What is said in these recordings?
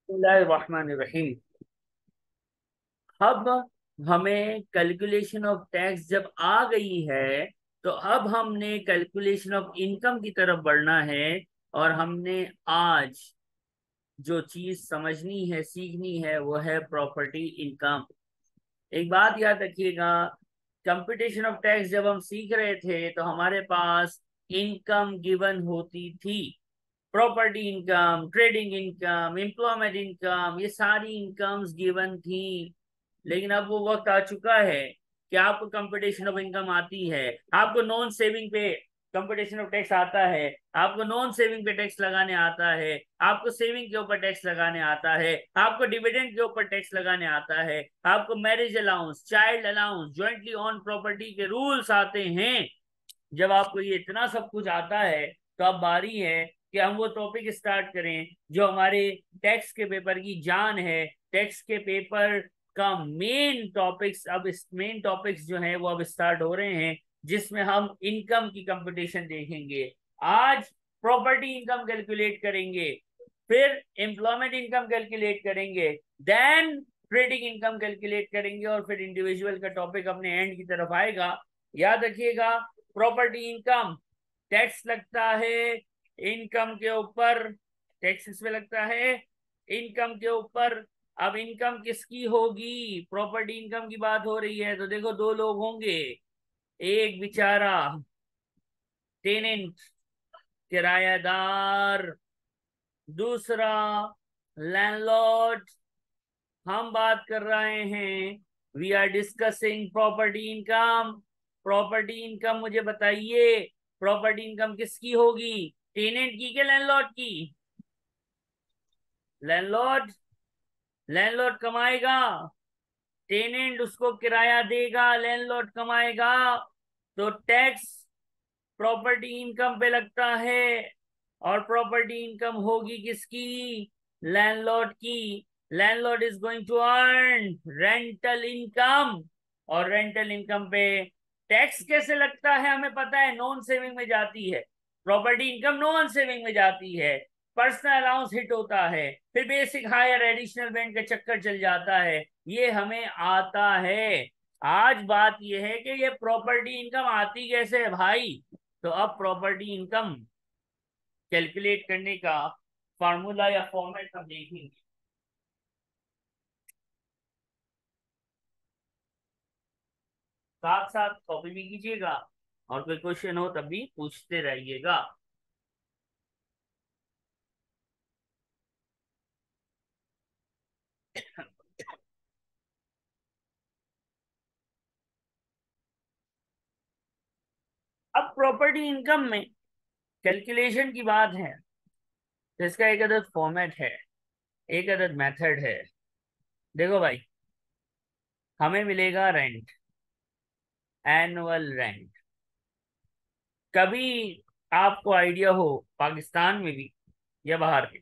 बिस्मिल्लाहिर्रहमानिर्रहीम। अब हमें कैलकुलेशन ऑफ टैक्स जब आ गई है, तो अब हमने कैलकुलेशन ऑफ इनकम की तरफ बढ़ना है। और हमने आज जो चीज समझनी है, सीखनी है, वो है प्रॉपर्टी इनकम। एक बात याद रखिएगा, कंप्यूटेशन ऑफ टैक्स जब हम सीख रहे थे तो हमारे पास इनकम गिवन होती थी। Property income, trading income, employment income, ये सारी इनकम्स गिवन थी। लेकिन अब वो वक्त आ चुका है कि आपको कंपटीशन ऑफ इनकम आती है, आपको नॉन सेविंग पे कंपटीशन ऑफ टैक्स आता है, आपको नॉन सेविंग पे टैक्स लगाने आता है, आपको सेविंग के ऊपर टैक्स लगाने आता है, आपको डिविडेंड के ऊपर टैक्स लगाने आता है, आपको marriage allowance, child allowance, jointly on property के रूल्स आते हैं। जब आपको ये इतना सब कुछ आता है, तो अब बारी है कि हम वो टॉपिक स्टार्ट करें जो हमारे टैक्स के पेपर की जान है। टैक्स के पेपर का मेन टॉपिक्स, अब इस मेन टॉपिक्स जो हैं वो अब स्टार्ट हो रहे हैं, जिसमें हम इनकम की कंपटीशन देखेंगे। आज प्रॉपर्टी इनकम कैलकुलेट करेंगे, फिर एम्प्लॉयमेंट इनकम कैलकुलेट करेंगे, देन ट्रेडिंग इनकम कैलकुलेट करेंगे, और फिर इंडिविजुअल का टॉपिक अपने एंड की तरफ आएगा। याद रखिएगा, प्रॉपर्टी इनकम टैक्स लगता है इनकम के ऊपर, टैक्स इसमें लगता है इनकम के ऊपर। अब इनकम किसकी होगी? प्रॉपर्टी इनकम की बात हो रही है तो देखो, दो लोग होंगे। एक बेचारा टेनेंट, किरायादार, दूसरा लैंडलॉर्ड। हम बात कर रहे हैं, we are discussing property income. Property income मुझे बताइए, प्रॉपर्टी इनकम किसकी होगी? टेनेंट की के लैंडलॉर्ड की? लैंडलॉर्ड। लैंडलॉर्ड कमाएगा, टेनेंट उसको किराया देगा, लैंडलॉर्ड कमाएगा। तो टैक्स प्रॉपर्टी इनकम पे लगता है, और प्रॉपर्टी इनकम होगी किसकी? लैंडलॉर्ड की। Landlord is going to earn rental income, और रेंटल इनकम पे टैक्स कैसे लगता है हमें पता है, नॉन सेविंग में जाती है। प्रॉपर्टी इनकम नॉन सेविंग में जाती है, पर्सनल अलाउंस हिट होता है, फिर बेसिक हायर एडिशनल बेंड का चक्कर चल जाता है। ये हमें आता है। आज बात यह है कि ये प्रॉपर्टी इनकम आती कैसे है भाई। तो अब प्रॉपर्टी इनकम कैलकुलेट करने का फार्मूला या फॉर्मेट हम देखेंगे। साथ साथ कॉपी भी कीजिएगा, और कोई क्वेश्चन हो तब भी पूछते रहिएगा। अब प्रॉपर्टी इनकम में कैलकुलेशन की बात है, तो इसका एक अदद फॉर्मेट है, एक अदद मेथड है। देखो भाई, हमें मिलेगा रेंट, एनुअल रेंट। कभी आपको आइडिया हो, पाकिस्तान में भी या बाहर के,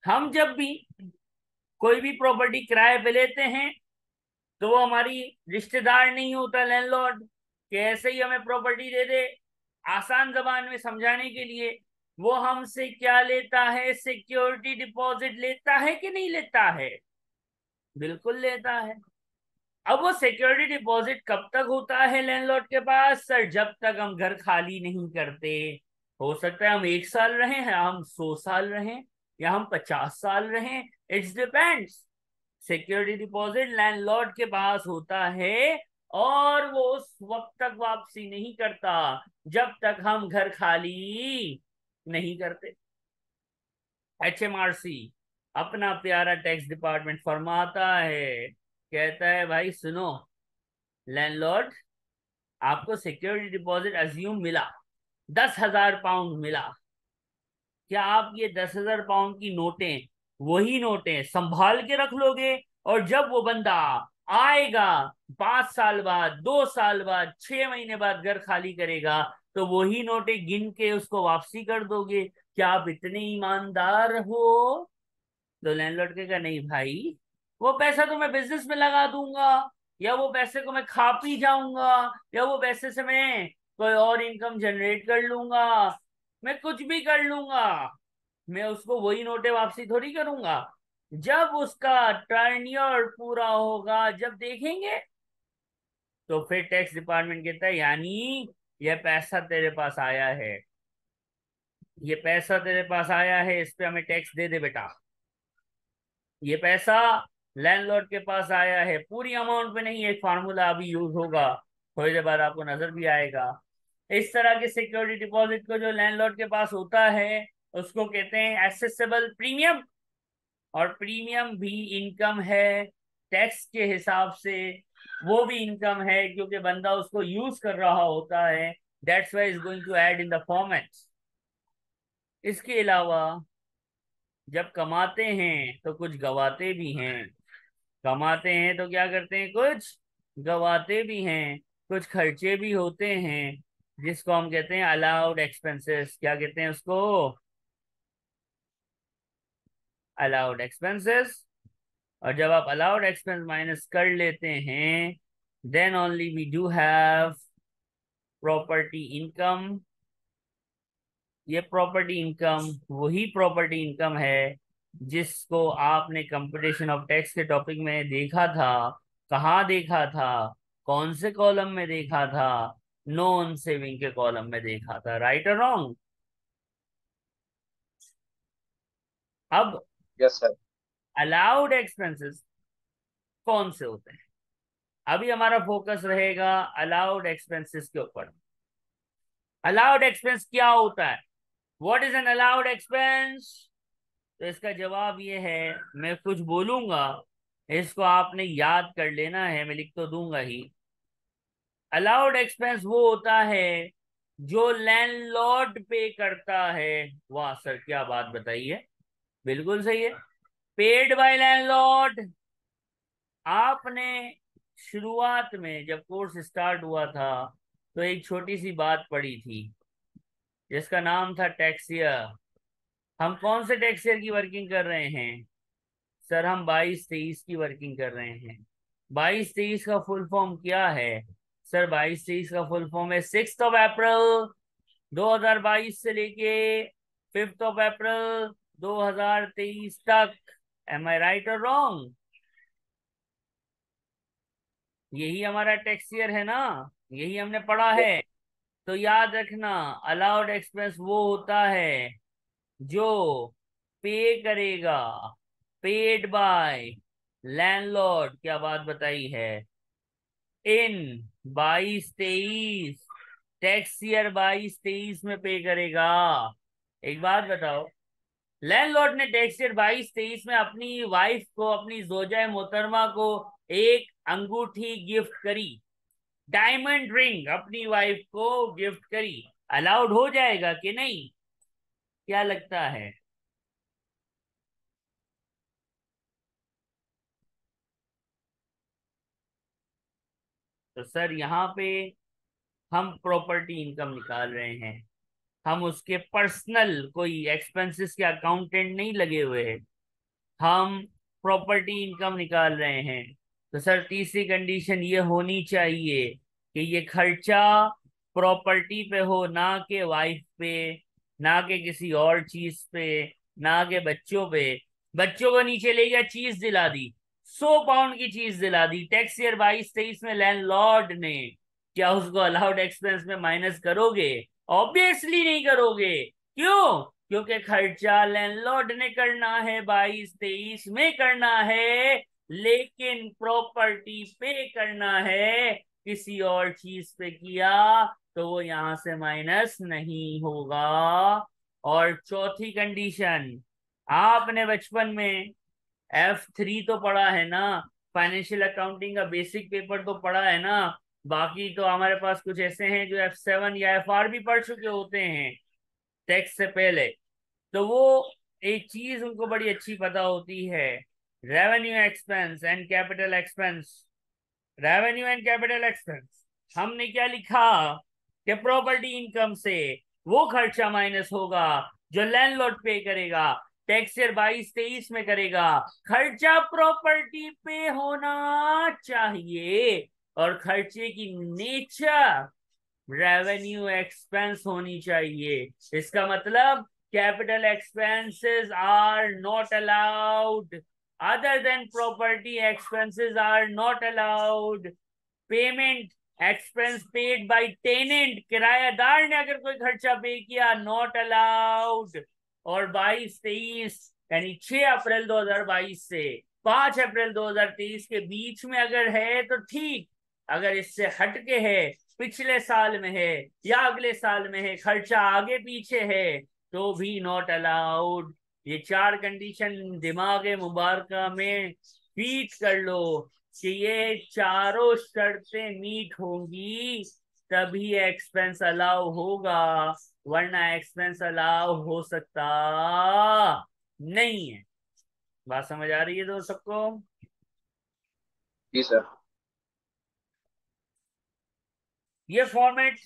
हम जब भी कोई भी प्रॉपर्टी किराए पे लेते हैं, तो वो हमारी रिश्तेदार नहीं होता लैंडलॉर्ड, कि ऐसे ही हमें प्रॉपर्टी दे दे। आसान जबान में समझाने के लिए, वो हमसे क्या लेता है? सिक्योरिटी डिपॉजिट लेता है कि नहीं लेता है? बिल्कुल लेता है। अब वो सिक्योरिटी डिपॉजिट कब तक होता है लैंडलॉर्ड के पास? सर, जब तक हम घर खाली नहीं करते। हो सकता है हम 1 साल रहें, या हम 100 साल रहें, या हम 50 साल रहें, it's depends. Security deposit landlord के पास होता है, और वो उस वक्त तक वापसी नहीं करता जब तक हम घर खाली नहीं करते। HMRC, अपना प्यारा टैक्स डिपार्टमेंट, फरमाता है, कहता है भाई सुनो, लैंडलॉर्ड, आपको सिक्योरिटी डिपॉजिट अज्यूम मिला, 10,000 पाउंड मिला। क्या आप ये 10,000 पाउंड की नोटें, वही नोटें संभाल के रख लोगे? और जब वो बंदा आएगा 5 साल बाद, 2 साल बाद, 6 महीने बाद घर खाली करेगा, तो वही नोटें गिन के उसको वापसी कर दोगे? क्या आप इतने ईमानदार हो? तो लैंडलॉर्ड कहेगा नहीं भाई, वो पैसा तो मैं बिजनेस में लगा दूंगा, या वो पैसे को मैं खा पी जाऊंगा, या वो पैसे से मैं कोई और इनकम जनरेट कर लूंगा, मैं कुछ भी कर लूंगा। मैं उसको वही नोटे वापसी थोड़ी करूंगा। जब उसका टर्न्योर पूरा होगा, जब देखेंगे, तो फिर टैक्स डिपार्टमेंट कहता है यानी यह पैसा तेरे पास आया है, ये पैसा तेरे पास आया है, इस पे हमें टैक्स दे दे बेटा। ये पैसा लैंडलॉर्ड के पास आया है, पूरी अमाउंट पे नहीं, एक फार्मूला अभी यूज होगा, थोड़ी देर बाद आपको नजर भी आएगा। इस तरह के सिक्योरिटी डिपॉजिट को जो लैंडलॉर्ड के पास होता है उसको कहते हैं एसेसेबल प्रीमियम। और प्रीमियम भी इनकम है टैक्स के हिसाब से, वो भी इनकम है क्योंकि बंदा उसको यूज कर रहा होता है। That's why is going to add in the format. इसके अलावा जब कमाते हैं तो कुछ गवाते भी हैं। कमाते हैं तो क्या करते हैं, कुछ गवाते भी हैं, कुछ खर्चे भी होते हैं, जिसको हम कहते हैं अलाउड एक्सपेंसेस। क्या कहते हैं उसको, अलाउड एक्सपेंसेस। और जब आप अलाउड एक्सपेंस माइनस कर लेते हैं, then only we do have property income. ये प्रॉपर्टी इनकम वही प्रॉपर्टी इनकम है जिसको आपने कंपटीशन ऑफ टैक्स के टॉपिक में देखा था। कहाँ देखा था, कौन से कॉलम में देखा था, नॉन सेविंग के कॉलम में देखा था। राइट और रॉन्ग। अब यस सर। अलाउड एक्सपेंसेस कौन से होते हैं, अभी हमारा फोकस रहेगा अलाउड एक्सपेंसेस के ऊपर। अलाउड एक्सपेंस क्या होता है, what is an allowed expense. तो इसका जवाब ये है, मैं कुछ बोलूंगा, इसको आपने याद कर लेना है, मैं लिख तो दूंगा ही। अलाउड एक्सपेंस वो होता है जो लैंडलॉर्ड पे करता है। वाह सर क्या बात बताइए, बिल्कुल सही है, पेड बाय लैंडलॉर्ड। आपने शुरुआत में जब कोर्स स्टार्ट हुआ था तो एक छोटी सी बात पढ़ी थी जिसका नाम था टैक्सियर। हम कौन से टैक्सियर की वर्किंग कर रहे हैं सर, हम 22-23 की वर्किंग कर रहे हैं। 22-23 का फुल फॉर्म क्या है सर, 22-23 का फुल फॉर्म है 6 अप्रैल 2022 से लेके 5 अप्रैल 2023 तक। एम आई राइट और रॉन्ग। यही हमारा टैक्स ईयर है ना, यही हमने पढ़ा है। तो याद रखना, अलाउड एक्सपेंस वो होता है जो पे करेगा, पेड बाय लैंडलॉर्ड, क्या बात बताई है, इन 22-23, टैक्स ईयर 22-23 में पे करेगा। एक बात बताओ, लैंडलॉर्ड ने टैक्स ईयर 22-23 में अपनी वाइफ को, अपनी जोजा मोहतरमा को एक अंगूठी गिफ्ट करी, डायमंड रिंग अपनी वाइफ को गिफ्ट करी, अलाउड हो जाएगा कि नहीं, क्या लगता है। तो सर यहाँ पे हम प्रॉपर्टी इनकम निकाल रहे हैं, हम उसके पर्सनल कोई एक्सपेंसेस के अकाउंटेंट नहीं लगे हुए हैं, हम प्रॉपर्टी इनकम निकाल रहे हैं। तो सर तीसरी कंडीशन ये होनी चाहिए कि ये खर्चा प्रॉपर्टी पे हो, ना के वाइफ पे, ना के किसी और चीज पे, ना के बच्चों पे। बच्चों को नीचे ले गया, चीज दिला दी, 100 पाउंड की चीज दिला दी टैक्स ईयर 22-23 में लैंडलॉर्ड ने, क्या उसको अलाउड एक्सपेंस में माइनस करोगे। ऑब्वियसली नहीं करोगे। क्यों, क्योंकि खर्चा लैंडलॉर्ड ने करना है, 22-23 में करना है, लेकिन प्रॉपर्टी पे करना है, किसी और चीज पे किया तो वो यहां से माइनस नहीं होगा। और चौथी कंडीशन, आपने बचपन में F3 तो पढ़ा है ना, फाइनेंशियल अकाउंटिंग का बेसिक पेपर तो पढ़ा है ना। बाकी तो हमारे पास कुछ ऐसे हैं जो F7 या FR भी पढ़ चुके होते हैं टैक्स से पहले। तो वो एक चीज उनको बड़ी अच्छी पता होती है, revenue expense and capital expense. Revenue and capital expense हमने क्या लिखा कि प्रॉपर्टी इनकम से वो खर्चा माइनस होगा जो लैंडलॉर्ड पे करेगा, टैक्स ईयर 22-23 में करेगा। खर्चा प्रॉपर्टी पे होना चाहिए और खर्चे की नेचर रेवेन्यू एक्सपेंस होनी चाहिए। इसका मतलब Capital expenses are not allowed. Other than property expenses are not allowed. Payment expense paid by tenant, किरायादार ने अगर कोई खर्चा पे किया, नॉट अलाउड। और 22-23 यानी 6 अप्रैल 2022 से 5 अप्रैल 2023 के बीच में अगर है तो ठीक, अगर इससे हटके है, पिछले साल में है या अगले साल में है, खर्चा आगे पीछे है, तो भी नॉट अलाउड। ये 4 कंडीशन दिमाग मुबारक में फीड कर लो कि ये चारों शर्तें मीट होंगी तभी एक्सपेंस अलाउ होगा, वरना एक्सपेंस अलाउ हो सकता नहीं है। बात समझ आ रही है दोस्त सबको? जी सर। ये फॉर्मेट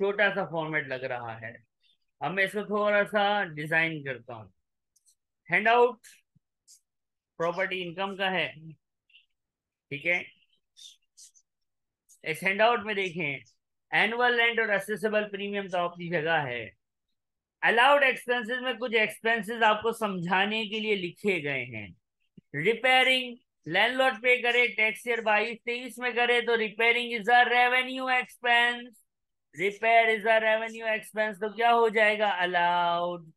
छोटा सा फॉर्मेट लग रहा है, अब मैं इसको थोड़ा सा डिजाइन करता हूँ। हैंडआउट प्रॉपर्टी इनकम का है, ठीक है। इस हैंडआउट में देखें एनुअल रेंट और असेसेबल प्रीमियम तो अपनी जगह है। अलाउड एक्सपेंसेस में कुछ एक्सपेंसेस आपको समझाने के लिए लिखे गए हैं। रिपेयरिंग लैंडलॉर्ड पे करे, टैक्स ईयर 22-23 में करे तो repairing is a revenue expense. Repair is a revenue expense तो क्या हो जाएगा? अलाउड।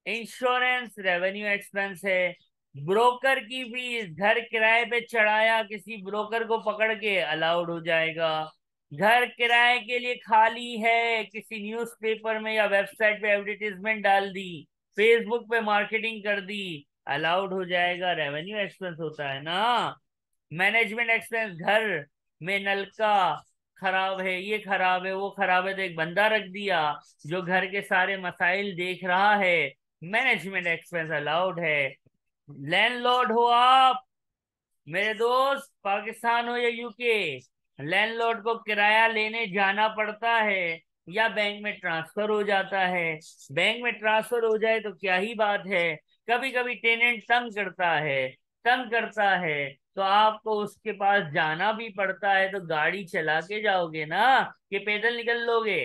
इंश्योरेंस रेवेन्यू एक्सपेंस है। ब्रोकर की फीस, घर किराए पे चढ़ाया किसी ब्रोकर को पकड़ के, अलाउड हो जाएगा। घर किराए के लिए खाली है, किसी न्यूज़पेपर में या वेबसाइट पे एडवर्टीजमेंट डाल दी, फेसबुक पे मार्केटिंग कर दी, अलाउड हो जाएगा, रेवेन्यू एक्सपेंस होता है ना। मैनेजमेंट एक्सपेंस, घर में नलका खराब है, ये खराब है, वो खराब है, तो एक बंदा रख दिया जो घर के सारे मसाइल देख रहा है, मैनेजमेंट एक्सपेंस अलाउड है। लैंडलॉर्ड हो आप मेरे दोस्त, पाकिस्तान हो या यूके, लैंडलॉर्ड को किराया लेने जाना पड़ता है या बैंक में ट्रांसफर हो जाता है। बैंक में ट्रांसफर हो जाए तो क्या ही बात है, कभी कभी टेनेंट तंग करता है तो आपको उसके पास जाना भी पड़ता है, तो गाड़ी चला के जाओगे ना कि पैदल निकल लोगे?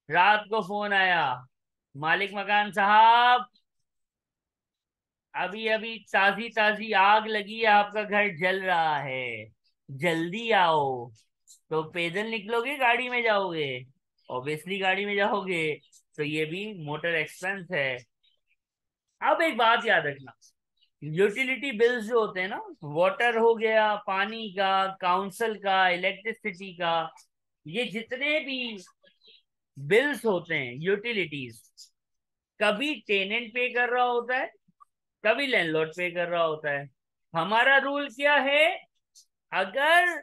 रात को फोन आया, मालिक मकान साहब अभी अभी ताजी ताजी आग लगी है, आपका घर जल रहा है, जल्दी आओ। तो पैदल निकलोगे गाड़ी में जाओगे? ऑब्वियसली गाड़ी में जाओगे, तो ये भी मोटर एक्सपेंस है। अब एक बात याद रखना, यूटिलिटी बिल्स जो होते हैं ना, वाटर हो गया, पानी का, काउंसिल का, इलेक्ट्रिसिटी का, ये जितने भी बिल्स होते हैं यूटिलिटीज, कभी टेनेंट पे कर रहा होता है, कभी लैंडलॉर्ड पे कर रहा होता है। हमारा रूल क्या है? अगर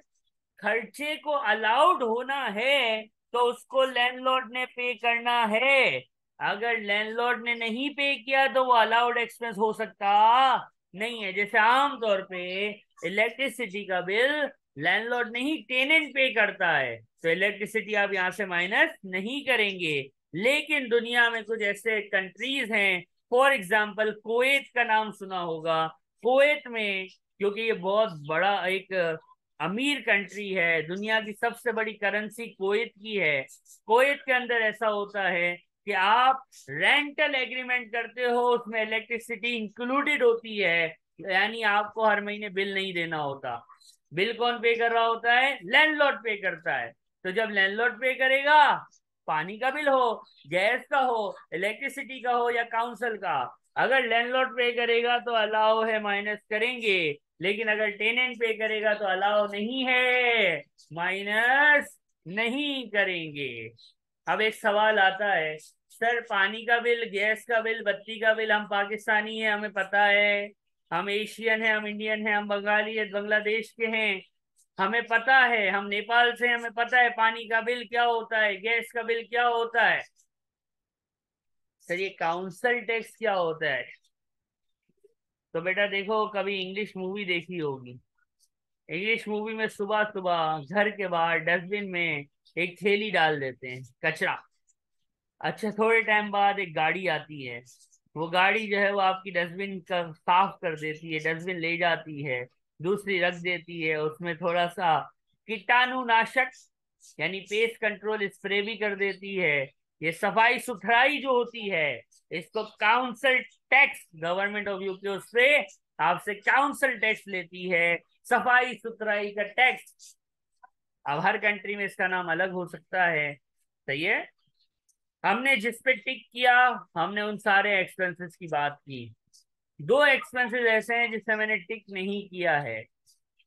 खर्चे को अलाउड होना है तो उसको लैंडलॉर्ड ने पे करना है, अगर लैंडलॉर्ड ने नहीं पे किया तो वो अलाउड एक्सपेंस हो सकता नहीं है। जैसे आमतौर पे इलेक्ट्रिसिटी का बिल लैंडलॉर्ड नहीं टेनेंट पे करता है, तो इलेक्ट्रिसिटी आप यहाँ से माइनस नहीं करेंगे। लेकिन दुनिया में कुछ ऐसे कंट्रीज हैं, फॉर एग्जाम्पल कुवैत का नाम सुना होगा। कुवैत में, क्योंकि ये बहुत बड़ा एक अमीर कंट्री है, दुनिया की सबसे बड़ी करेंसी कुवैत की है, कुवैत के अंदर ऐसा होता है कि आप रेंटल एग्रीमेंट करते हो, उसमें इलेक्ट्रिसिटी इंक्लूडेड होती है, यानी आपको हर महीने बिल नहीं देना होता। बिल कौन पे कर रहा होता है? लैंडलॉर्ड पे करता है। तो जब लैंडलॉर्ड पे करेगा, पानी का बिल हो, गैस का हो, इलेक्ट्रिसिटी का हो या काउंसिल का, अगर लैंडलॉर्ड पे करेगा तो अलाउ है, माइनस करेंगे। लेकिन अगर टेनेंट पे करेगा तो अलाउ नहीं है, माइनस नहीं करेंगे। अब एक सवाल आता है, सर पानी का बिल, गैस का बिल, बत्ती का बिल, हम पाकिस्तानी हैं, हमें पता है, हम एशियन हैं, हम इंडियन हैं, हम बंगाली है, बांग्लादेश के हैं, हमें पता है, हम नेपाल से, हमें पता है पानी का बिल क्या होता है, गैस का बिल क्या होता है। सर ये काउंसिल टैक्स क्या होता है? तो बेटा देखो, कभी इंग्लिश मूवी देखी होगी, इंग्लिश मूवी में सुबह सुबह घर के बाहर डस्टबिन में एक थैली डाल देते हैं कचरा। अच्छा थोड़े टाइम बाद एक गाड़ी आती है, वो गाड़ी जो है वो आपकी डस्टबिन का साफ कर देती है, डस्टबिन ले जाती है, दूसरी रख देती है, उसमें थोड़ा सा कीटाणुनाशक यानी पेस्ट कंट्रोल स्प्रे भी कर देती है। ये सफाई सुथराई जो होती है, इसको council tax, government of UK उससे आपसे काउंसिल टैक्स लेती है, सफाई सुथराई का टैक्स। अब हर कंट्री में इसका नाम अलग हो सकता है। सही है। हमने जिस पे टिक किया, हमने उन सारे एक्सपेंसेस की बात की। दो एक्सपेंसेस ऐसे हैं जिससे मैंने टिक नहीं किया है।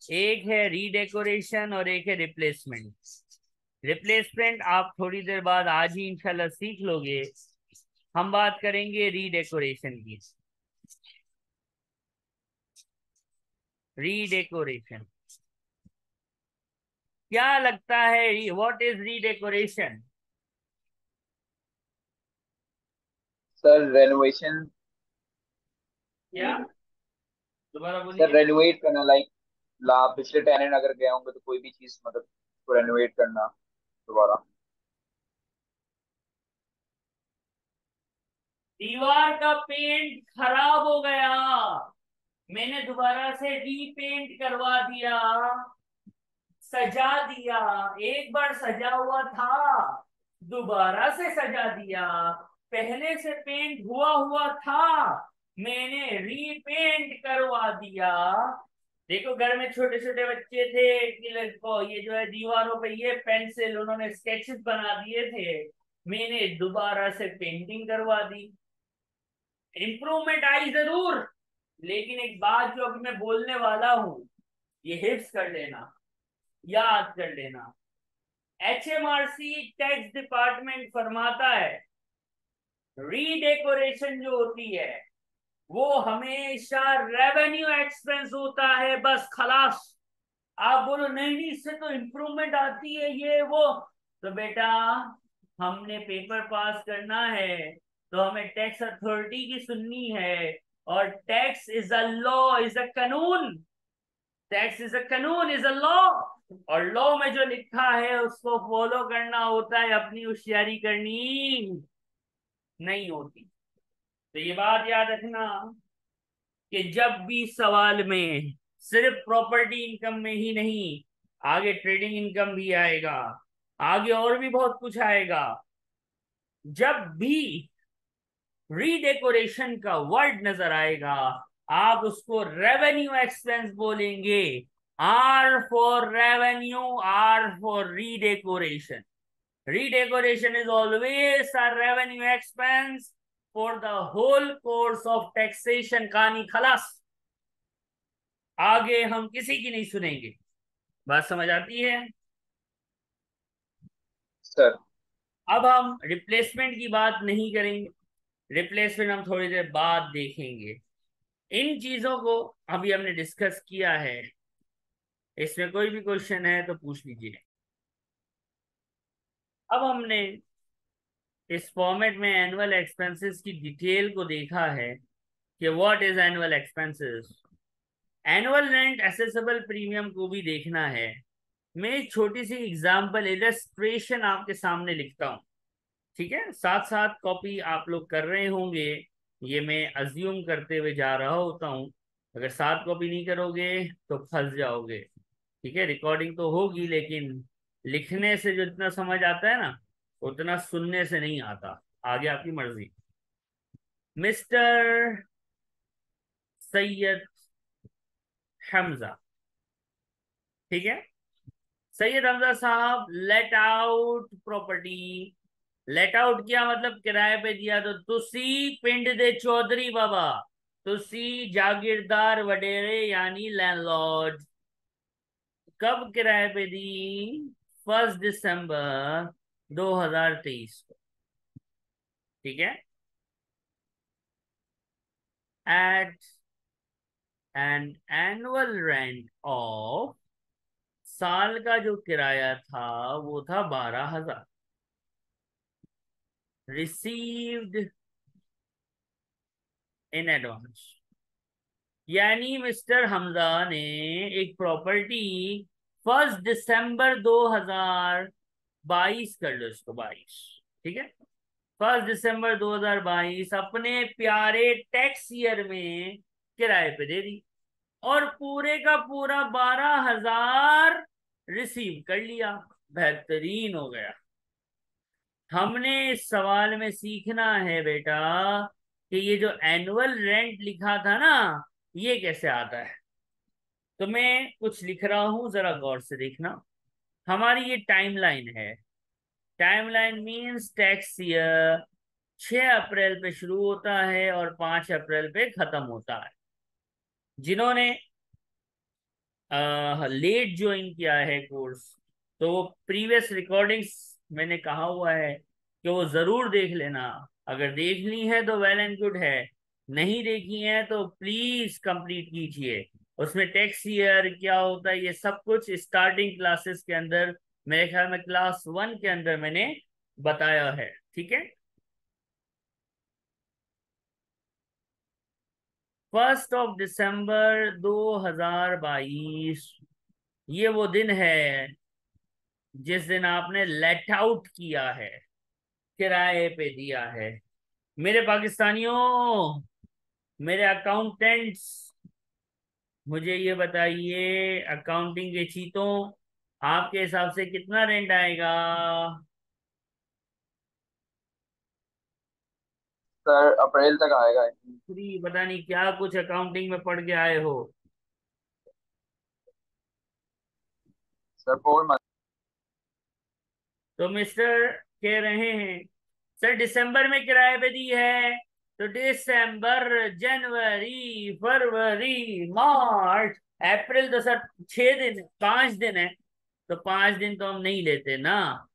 एक है रीडेकोरेशन और एक है रिप्लेसमेंट। रिप्लेसमेंट आप थोड़ी देर बाद आज ही इंशाल्लाह सीख लोगे। हम बात करेंगे रीडेकोरेशन की। रीडेकोरेशन क्या लगता है, what is redecoration? Sir renovation. क्या? दोबारा सर बोलिए। रेनोवेट करना, लाइक ला पिछले टेनेंट अगर गए होंगे तो कोई भी चीज मतलब उसको रेनोवेट करना दोबारा। दीवार का पेंट खराब हो गया, मैंने दोबारा से रीपेंट करवा दिया, सजा दिया। एक बार सजा हुआ था, दोबारा से सजा दिया। पहले से पेंट हुआ हुआ था, मैंने रीपेंट करवा दिया। देखो घर में छोटे छोटे बच्चे थे को ये जो है दीवारों पे ये पेंसिल उन्होंने स्केचेस बना दिए थे, मैंने दोबारा से पेंटिंग करवा दी। इम्प्रूवमेंट आई जरूर, लेकिन एक बात जो अभी मैं बोलने वाला हूं, ये हिफ्स कर लेना, याद कर लेना। एचएमआरसी टैक्स डिपार्टमेंट फरमाता है, रीडेकोरेशन जो होती है वो हमेशा रेवेन्यू एक्सपेंस होता है, बस खलास। आप बोलो नहीं नहीं इससे तो इम्प्रूवमेंट आती है ये वो, तो बेटा हमने पेपर पास करना है तो हमें टैक्स अथॉरिटी की सुननी है। और tax is a law, is a कानून। टैक्स इज अ कानून, इज अ लॉ। और लॉ में जो लिखा है उसको फॉलो करना होता है, अपनी होशियारी करनी नहीं होती। तो ये बात याद रखना कि जब भी सवाल में सिर्फ प्रॉपर्टी इनकम में ही नहीं, आगे ट्रेडिंग इनकम भी आएगा, आगे और भी बहुत कुछ आएगा। जब भी रीडेकोरेशन का वर्ड नजर आएगा, आप उसको रेवेन्यू एक्सपेंस बोलेंगे। R for revenue, R for redecoration. Redecoration is always a revenue expense for the whole course of taxation। कहानी खलास, आगे हम किसी की नहीं सुनेंगे। बात समझ आती है? सर अब हम रिप्लेसमेंट की बात नहीं करेंगे, रिप्लेसमेंट हम थोड़ी देर बाद देखेंगे। इन चीजों को अभी हमने डिस्कस किया है, इसमें कोई भी क्वेश्चन है तो पूछ लीजिए। अब हमने इस फॉर्मेट में एनुअल एक्सपेंसेस की डिटेल को देखा है कि what is annual expenses. Annual rent accessible premium को भी देखना है। मैं एक छोटी सी एग्जांपल इलस्ट्रेशन आपके सामने लिखता हूँ, ठीक है? साथ साथ कॉपी आप लोग कर रहे होंगे, ये मैं अज्यूम करते हुए जा रहा होता हूँ। अगर साथ कॉपी नहीं करोगे तो फंस जाओगे। ठीक है, रिकॉर्डिंग तो होगी लेकिन लिखने से जो जितना समझ आता है ना, उतना सुनने से नहीं आता। आगे आपकी मर्जी। मिस्टर सैयद हमजा, ठीक है? सैयद हमजा साहब let out property. Let out किया मतलब किराए पे दिया। तो तुसी पिंड दे चौधरी बाबा, तुसी जागीरदार वडेरे यानी लैंडलॉर्ड, कब किराए पे दी? 1 दिसंबर 2023 को। ठीक है? At an annual rent of, साल का जो किराया था वो था 12,000, रिसीव्ड इन एडवांस। यानी मिस्टर हमजा ने एक प्रॉपर्टी 1 दिसंबर 2022, कर लो इसको 22, ठीक है? 1 दिसंबर 2022 अपने प्यारे टैक्स ईयर में किराए पे दे दी, और पूरे का पूरा 12,000 रिसीव कर लिया। बेहतरीन हो गया। हमने इस सवाल में सीखना है बेटा कि ये जो एनुअल रेंट लिखा था ना, ये कैसे आता है। तो मैं कुछ लिख रहा हूं, जरा गौर से देखना। हमारी ये टाइमलाइन है। टाइमलाइन मींस टैक्स ईयर 6 अप्रैल पे शुरू होता है और 5 अप्रैल पे खत्म होता है। जिन्होंने लेट ज्वाइन किया है कोर्स, तो वो प्रीवियस रिकॉर्डिंग्स मैंने कहा हुआ है कि वो जरूर देख लेना। अगर देख ली है तो वेल एंड गुड है, नहीं देखी है तो प्लीज कंप्लीट कीजिए। उसमें टैक्स ईयर क्या होता है ये सब कुछ स्टार्टिंग क्लासेस के अंदर, मेरे ख्याल में क्लास 1 के अंदर मैंने बताया है। ठीक है। 1 दिसंबर 2022, ये वो दिन है जिस दिन आपने लेट आउट किया है, किराए पे दिया है। मेरे पाकिस्तानियों, मेरे अकाउंटेंट्स, मुझे ये बताइए, अकाउंटिंग के चीतों, आपके हिसाब से कितना रेंट आएगा। सर अप्रैल तक आएगा। फ्री पता नहीं क्या कुछ अकाउंटिंग में पढ़ के आए हो। Sir 4 month. तो मिस्टर कह रहे हैं सर दिसंबर में किराए पे दी है, तो दिसंबर, जनवरी, फरवरी, मार्च, अप्रैल, तो सर 6 दिन, 5 दिन है। तो 5 दिन तो हम नहीं लेते ना।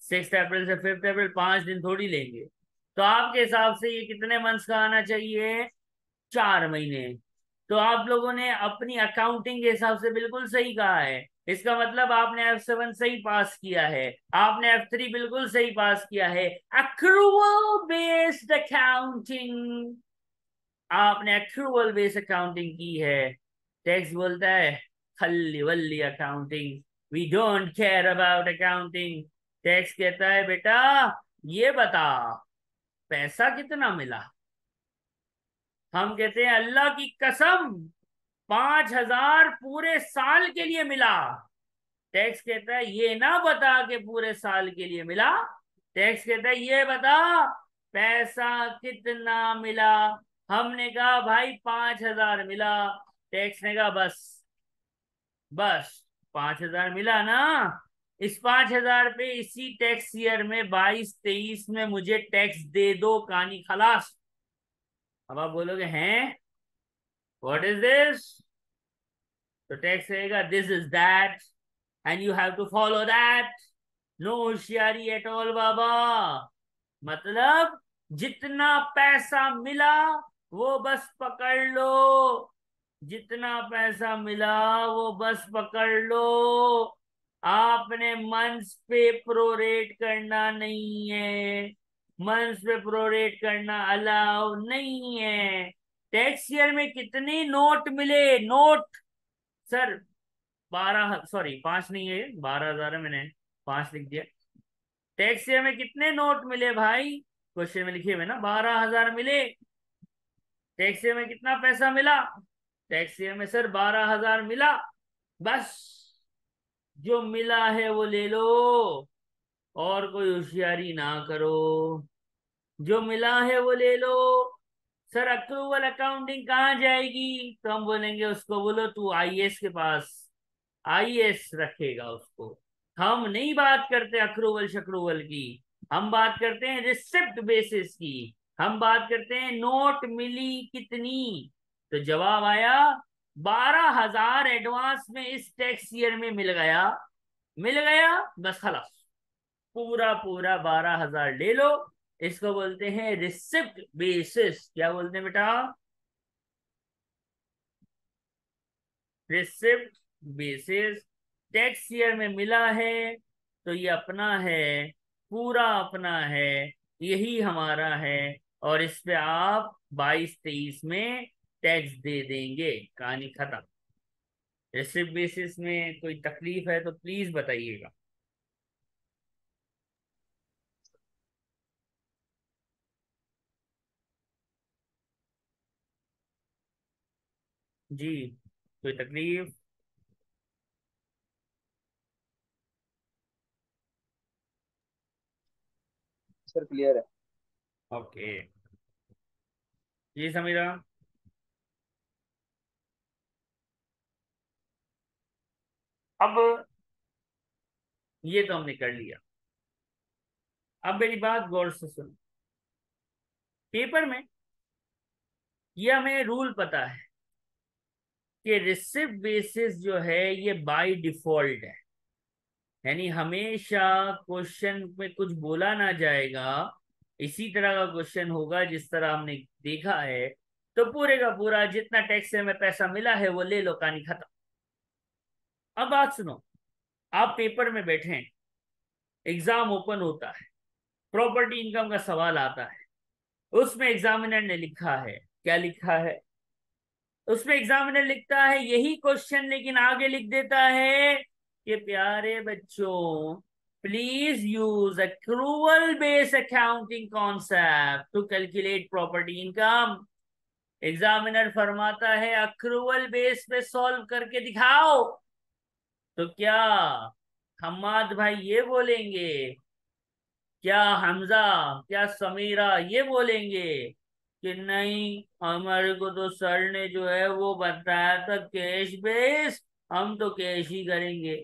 6 अप्रैल से 5 अप्रैल, 5 दिन थोड़ी लेंगे। तो आपके हिसाब से ये कितने मंथ्स का आना चाहिए, 4 महीने। तो आप लोगों ने अपनी अकाउंटिंग के हिसाब से बिल्कुल सही कहा है। इसका मतलब आपने F7 सही पास किया है, आपने F3 बिल्कुल सही पास किया है। अक्रूवल बेस्ड अकाउंटिंग, आपने एक्रूवल बेस्ड अकाउंटिंग की है। टैक्स बोलता है खल्ली वल्ली accounting, we don't care about accounting. Tax कहता है बेटा ये बता पैसा कितना मिला। हम कहते हैं अल्लाह की कसम 5,000 पूरे साल के लिए मिला। टैक्स कहता है ये ना बता के पूरे साल के लिए मिला, टैक्स कहता है ये बता पैसा कितना मिला। हमने कहा भाई 5,000 मिला। टैक्स ने कहा बस, बस 5,000 मिला ना, इस 5,000 पे इसी टैक्स ईयर में 22-23 में मुझे टैक्स दे दो, कहानी खलास। अब आप बोलोगे हैं व्हाट इज दिस, तो टैक्स कहेगा this is that and you have to follow that. No होशियारी एट ऑल बाबा। मतलब जितना पैसा मिला वो बस पकड़ लो, जितना पैसा मिला वो बस पकड़ लो। आपने मंथ्स पे प्रोरेट करना नहीं है, मंथ्स पे प्रोरेट करना अलाउ नहीं है। टैक्स ईयर में कितने नोट मिले, नोट सर 12, सॉरी 5 नहीं है, 12,000 है, मैंने 5 लिख दिया। टैक्स ईयर में कितने नोट मिले भाई, क्वेश्चन में लिखे हुए ना 12,000 मिले। टैक्स ईयर में कितना पैसा मिला, टैक्स ईयर में सर 12,000 मिला। बस जो मिला है वो ले लो, और कोई होशियारी ना करो। जो मिला है वो ले लो। सर अक्रूवल अकाउंटिंग कहाँ जाएगी, तो हम बोलेंगे उसको बोलो तू आईएएस के पास, आईएएस रखेगा उसको। हम नहीं बात करते अक्रूवल शकरूवल की, हम बात करते हैं रिसिप्ट बेसिस की। हम बात करते हैं नोट मिली कितनी। तो जवाब आया 12,000 एडवांस में इस टैक्स ईयर में मिल गया, मिल गया, बस खलास, पूरा पूरा 12,000 ले लो। इसको बोलते हैं रिसिप्ट बेसिस। क्या बोलते हैं बेटा, रिसिप्ट बेसिस। टैक्स ईयर में मिला है तो ये अपना है, पूरा अपना है, यही हमारा है। और इस पे आप 22-23 में टैक्स दे देंगे, कहानी खत्म। रिसिप्ट बेसिस में कोई तकलीफ है तो प्लीज बताइएगा। जी, कोई तकलीफ। सर क्लियर है। ओके, जी समीरा। अब ये तो हमने कर लिया। अब मेरी बात गौर से सुन। पेपर में ये हमें रूल पता है कि रिसिप्ट बेसिस जो है ये बाय डिफॉल्ट है, यानी हमेशा क्वेश्चन में कुछ बोला ना जाएगा, इसी तरह का क्वेश्चन होगा जिस तरह हमने देखा है। तो पूरे का पूरा जितना टैक्स से हमें पैसा मिला है वो ले लो, कहानी खत्म। अब बात सुनो। आप पेपर में बैठे हैं, एग्जाम ओपन होता है, प्रॉपर्टी इनकम का सवाल आता है। उसमें एग्जामिनर ने लिखा है, क्या लिखा है? उसमें एग्जामिनर लिखता है यही क्वेश्चन, लेकिन आगे लिख देता है कि प्यारे बच्चों, please use accrual based accounting concept to calculate property income. Examiner फरमाता है अक्रूवल बेस पे सॉल्व करके दिखाओ। तो क्या हम्माद भाई ये बोलेंगे, क्या हमजा, क्या समीरा ये बोलेंगे कि नहीं, हमारे को तो सर ने जो है वो बताया था कैश बेस, हम तो कैश ही करेंगे?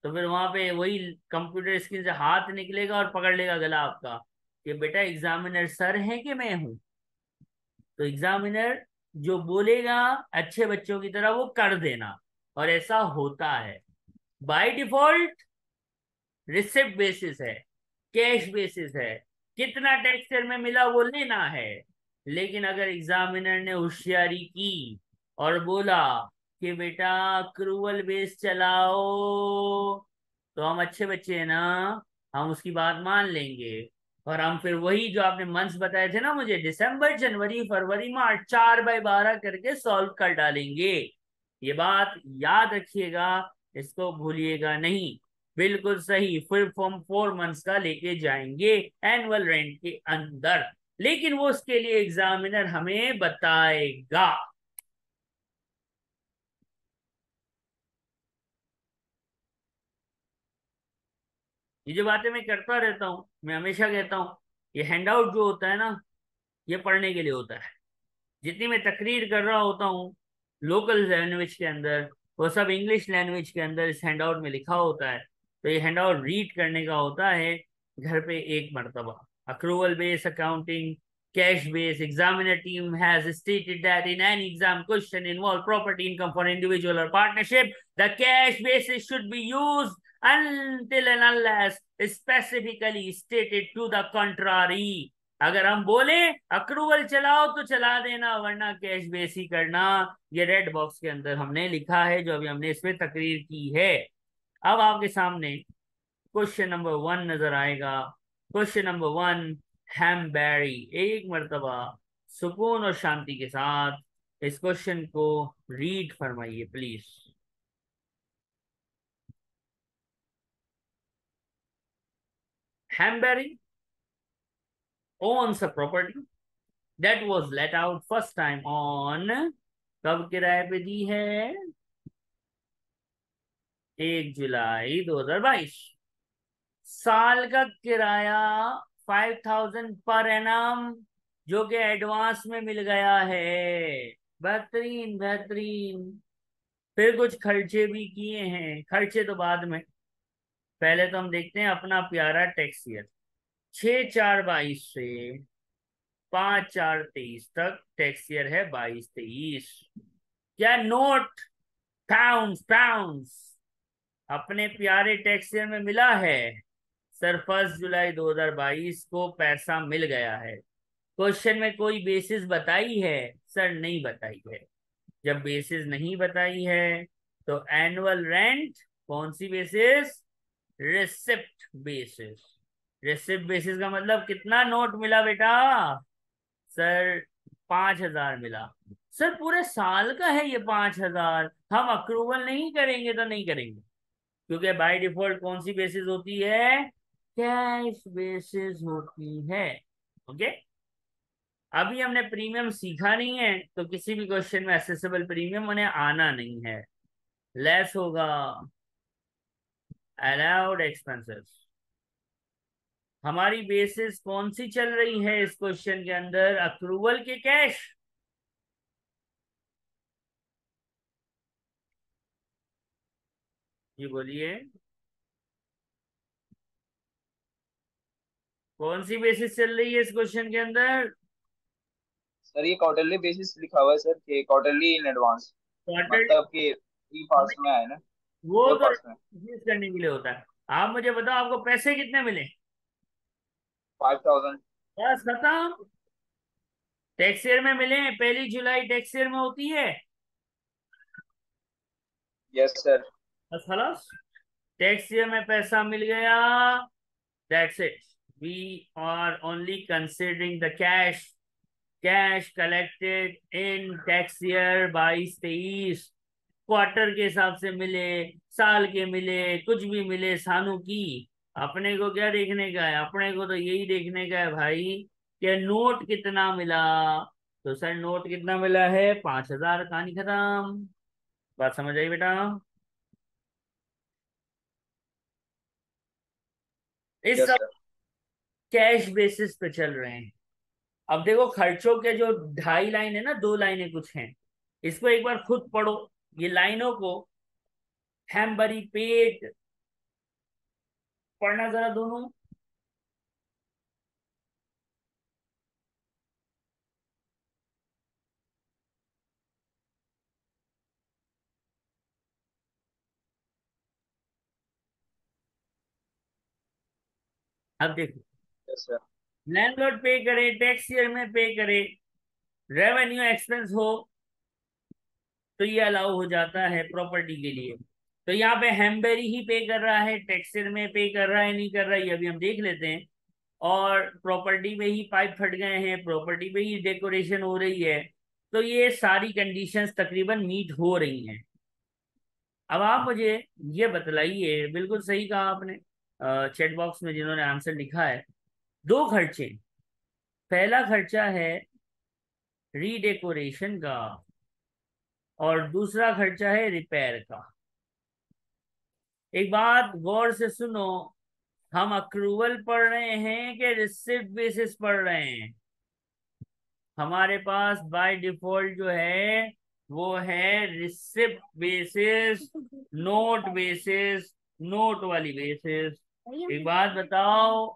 तो फिर वहां पे वही कंप्यूटर स्क्रीन से हाथ निकलेगा और पकड़ लेगा गला आपका कि बेटा एग्जामिनर सर है कि मैं हूं? तो एग्जामिनर जो बोलेगा अच्छे बच्चों की तरह वो कर देना। और ऐसा होता है। बाय डिफॉल्ट रिसिप्ट बेसिस है, कैश बेसिस है, कितना टैक्स ईयर में मिला वो लेना है। लेकिन अगर एग्जामिनर ने होशियारी की और बोला कि बेटा अक्रूवल बेस चलाओ, तो हम अच्छे बच्चे हैं ना, हम उसकी बात मान लेंगे। और हम फिर वही जो आपने मंथ्स बताए थे ना मुझे, दिसंबर जनवरी फरवरी मार्च, 4/12 करके सॉल्व कर डालेंगे। ये बात याद रखिएगा, इसको भूलिएगा नहीं। बिल्कुल सही, फिर फॉर्म 4 मंथ्स का लेके जाएंगे एनुअल रेंट के अंदर। लेकिन वो उसके लिए एग्जामिनर हमें बताएगा। ये जो बातें मैं करता रहता हूँ, मैं हमेशा कहता हूँ, ये हैंडआउट जो होता है ना, ये पढ़ने के लिए होता है। जितनी मैं तकरीर कर रहा होता हूँ लोकल लैंग्वेज के अंदर, वो सब इंग्लिश लैंग्वेज के अंदर इस हैंडआउट में लिखा होता है। तो ये हैंडआउट रीड करने का होता है घर पे एक मर्तबा। Accrual base accounting, cash based examiner team has stated that in any exam question involve property income for individual or partnership, the cash basis should be used until and unless specifically stated to the contrary। अगर हम बोले accrual चलाओ तो चला देना, वरना cash base ही करना। ये रेड बॉक्स के अंदर हमने लिखा है, जो अभी हमने इस पे तकरीर की है। अब आपके सामने क्वेश्चन नंबर 1 नजर आएगा। Question number 1, हैमबेरी। एक मर्तबा सुकून और शांति के साथ इस क्वेश्चन को रीड फरमाइए please. हैमबेरी owns a property that was let out first time on, कब किराए पे दी है? 1 जुलाई 2022। साल का किराया 5,000 पर एनम, जो कि एडवांस में मिल गया है। बेहतरीन बेहतरीन। फिर कुछ खर्चे भी किए हैं, खर्चे तो बाद में। पहले तो हम देखते हैं अपना प्यारा टैक्स ईयर। 6/4/22 से 5/4/23 तक टैक्स ईयर है 22-23। क्या नोट, पाउंड्स पाउंड्स अपने प्यारे टैक्स ईयर में मिला है? सर 1 जुलाई 2022 को पैसा मिल गया है। क्वेश्चन में कोई बेसिस बताई है? सर नहीं बताई है। जब बेसिस नहीं बताई है तो एनुअल रेंट कौन सी basis? Receipt basis. Receipt basis का मतलब कितना नोट मिला बेटा? सर 5,000 मिला। सर पूरे साल का है ये 5,000, हम अक्रूवल नहीं करेंगे तो नहीं करेंगे, क्योंकि बाय डिफॉल्ट कौन सी बेसिस होती है? कैश बेसिस होती है। ओके। अभी हमने प्रीमियम सीखा नहीं है, तो किसी भी क्वेश्चन में एसेसेबल प्रीमियम उन्हें आना नहीं है। लेस होगा अलाउड एक्सपेंसेस, हमारी बेसिस कौन सी चल रही है इस क्वेश्चन के अंदर, अक्रूवल के कैश? जी बोलिए, कौन सी बेसिस चल रही है इस क्वेश्चन के अंदर? सर ये क्वार्टरली बेसिस लिखा हुआ है सर, कि क्वार्टरली इन एडवांस, क्वार्टर, मतलब कि 3 पार्ट्स में आए ना, वो फोर तो पार्ट्स में। रिलीज करने के लिए होता है। आप मुझे बताओ आपको पैसे कितने मिले? 5000। बस खत्म। टैक्स ईयर में मिले, 1 जुलाई टैक्स ईयर में होती है। Yes sir. बस खलास, टैक्स ईयर में पैसा मिल गया, that's it. We are only considering the cash, cash collected in tax year 22-23। Quarter के हिसाब से मिले, साल के मिले, कुछ भी मिले, सानू की अपने को क्या देखने का है? अपने को तो यही देखने का है भाई कि नोट कितना मिला। तो सर नोट कितना मिला है? 5,000। कहानी खत्म। बात समझ आई बेटा? इस यस सब सर। कैश बेसिस पे चल रहे हैं। अब देखो खर्चों के जो 2.5 लाइन है ना, 2 लाइनें कुछ हैं, इसको एक बार खुद पढ़ो, ये लाइनों को, हैम भरी पेट, पढ़ना जरा दोनों। अब देखो, यस सर। लैंडलॉर्ड पे करे, टैक्स ईयर में पे करे, रेवेन्यू एक्सपेंस हो, तो ये अलाउ हो जाता है प्रॉपर्टी के लिए। तो यहाँ पे हेम्बेरी ही पे कर रहा है, टैक्स ईयर में पे कर रहा है नहीं कर रहा है, ये अभी हम देख लेते हैं। और प्रॉपर्टी में ही पाइप फट गए हैं, प्रॉपर्टी में ही डेकोरेशन हो रही है। तो ये सारी कंडीशंस तकरीबन मीट हो रही हैं। अब आप मुझे ये बतलाइए, बिल्कुल सही कहा आपने चैट बॉक्स में जिन्होंने आंसर लिखा है। दो खर्चे, पहला खर्चा है रीडेकोरेशन का और दूसरा खर्चा है रिपेयर का। एक बात गौर से सुनो, हम अक्रूवल पढ़ रहे हैं कि रिसिप्ट बेसिस पढ़ रहे हैं? हमारे पास बाय डिफॉल्ट जो है वो है receipt basis, note basis, note वाली बेसिस। एक बात बताओ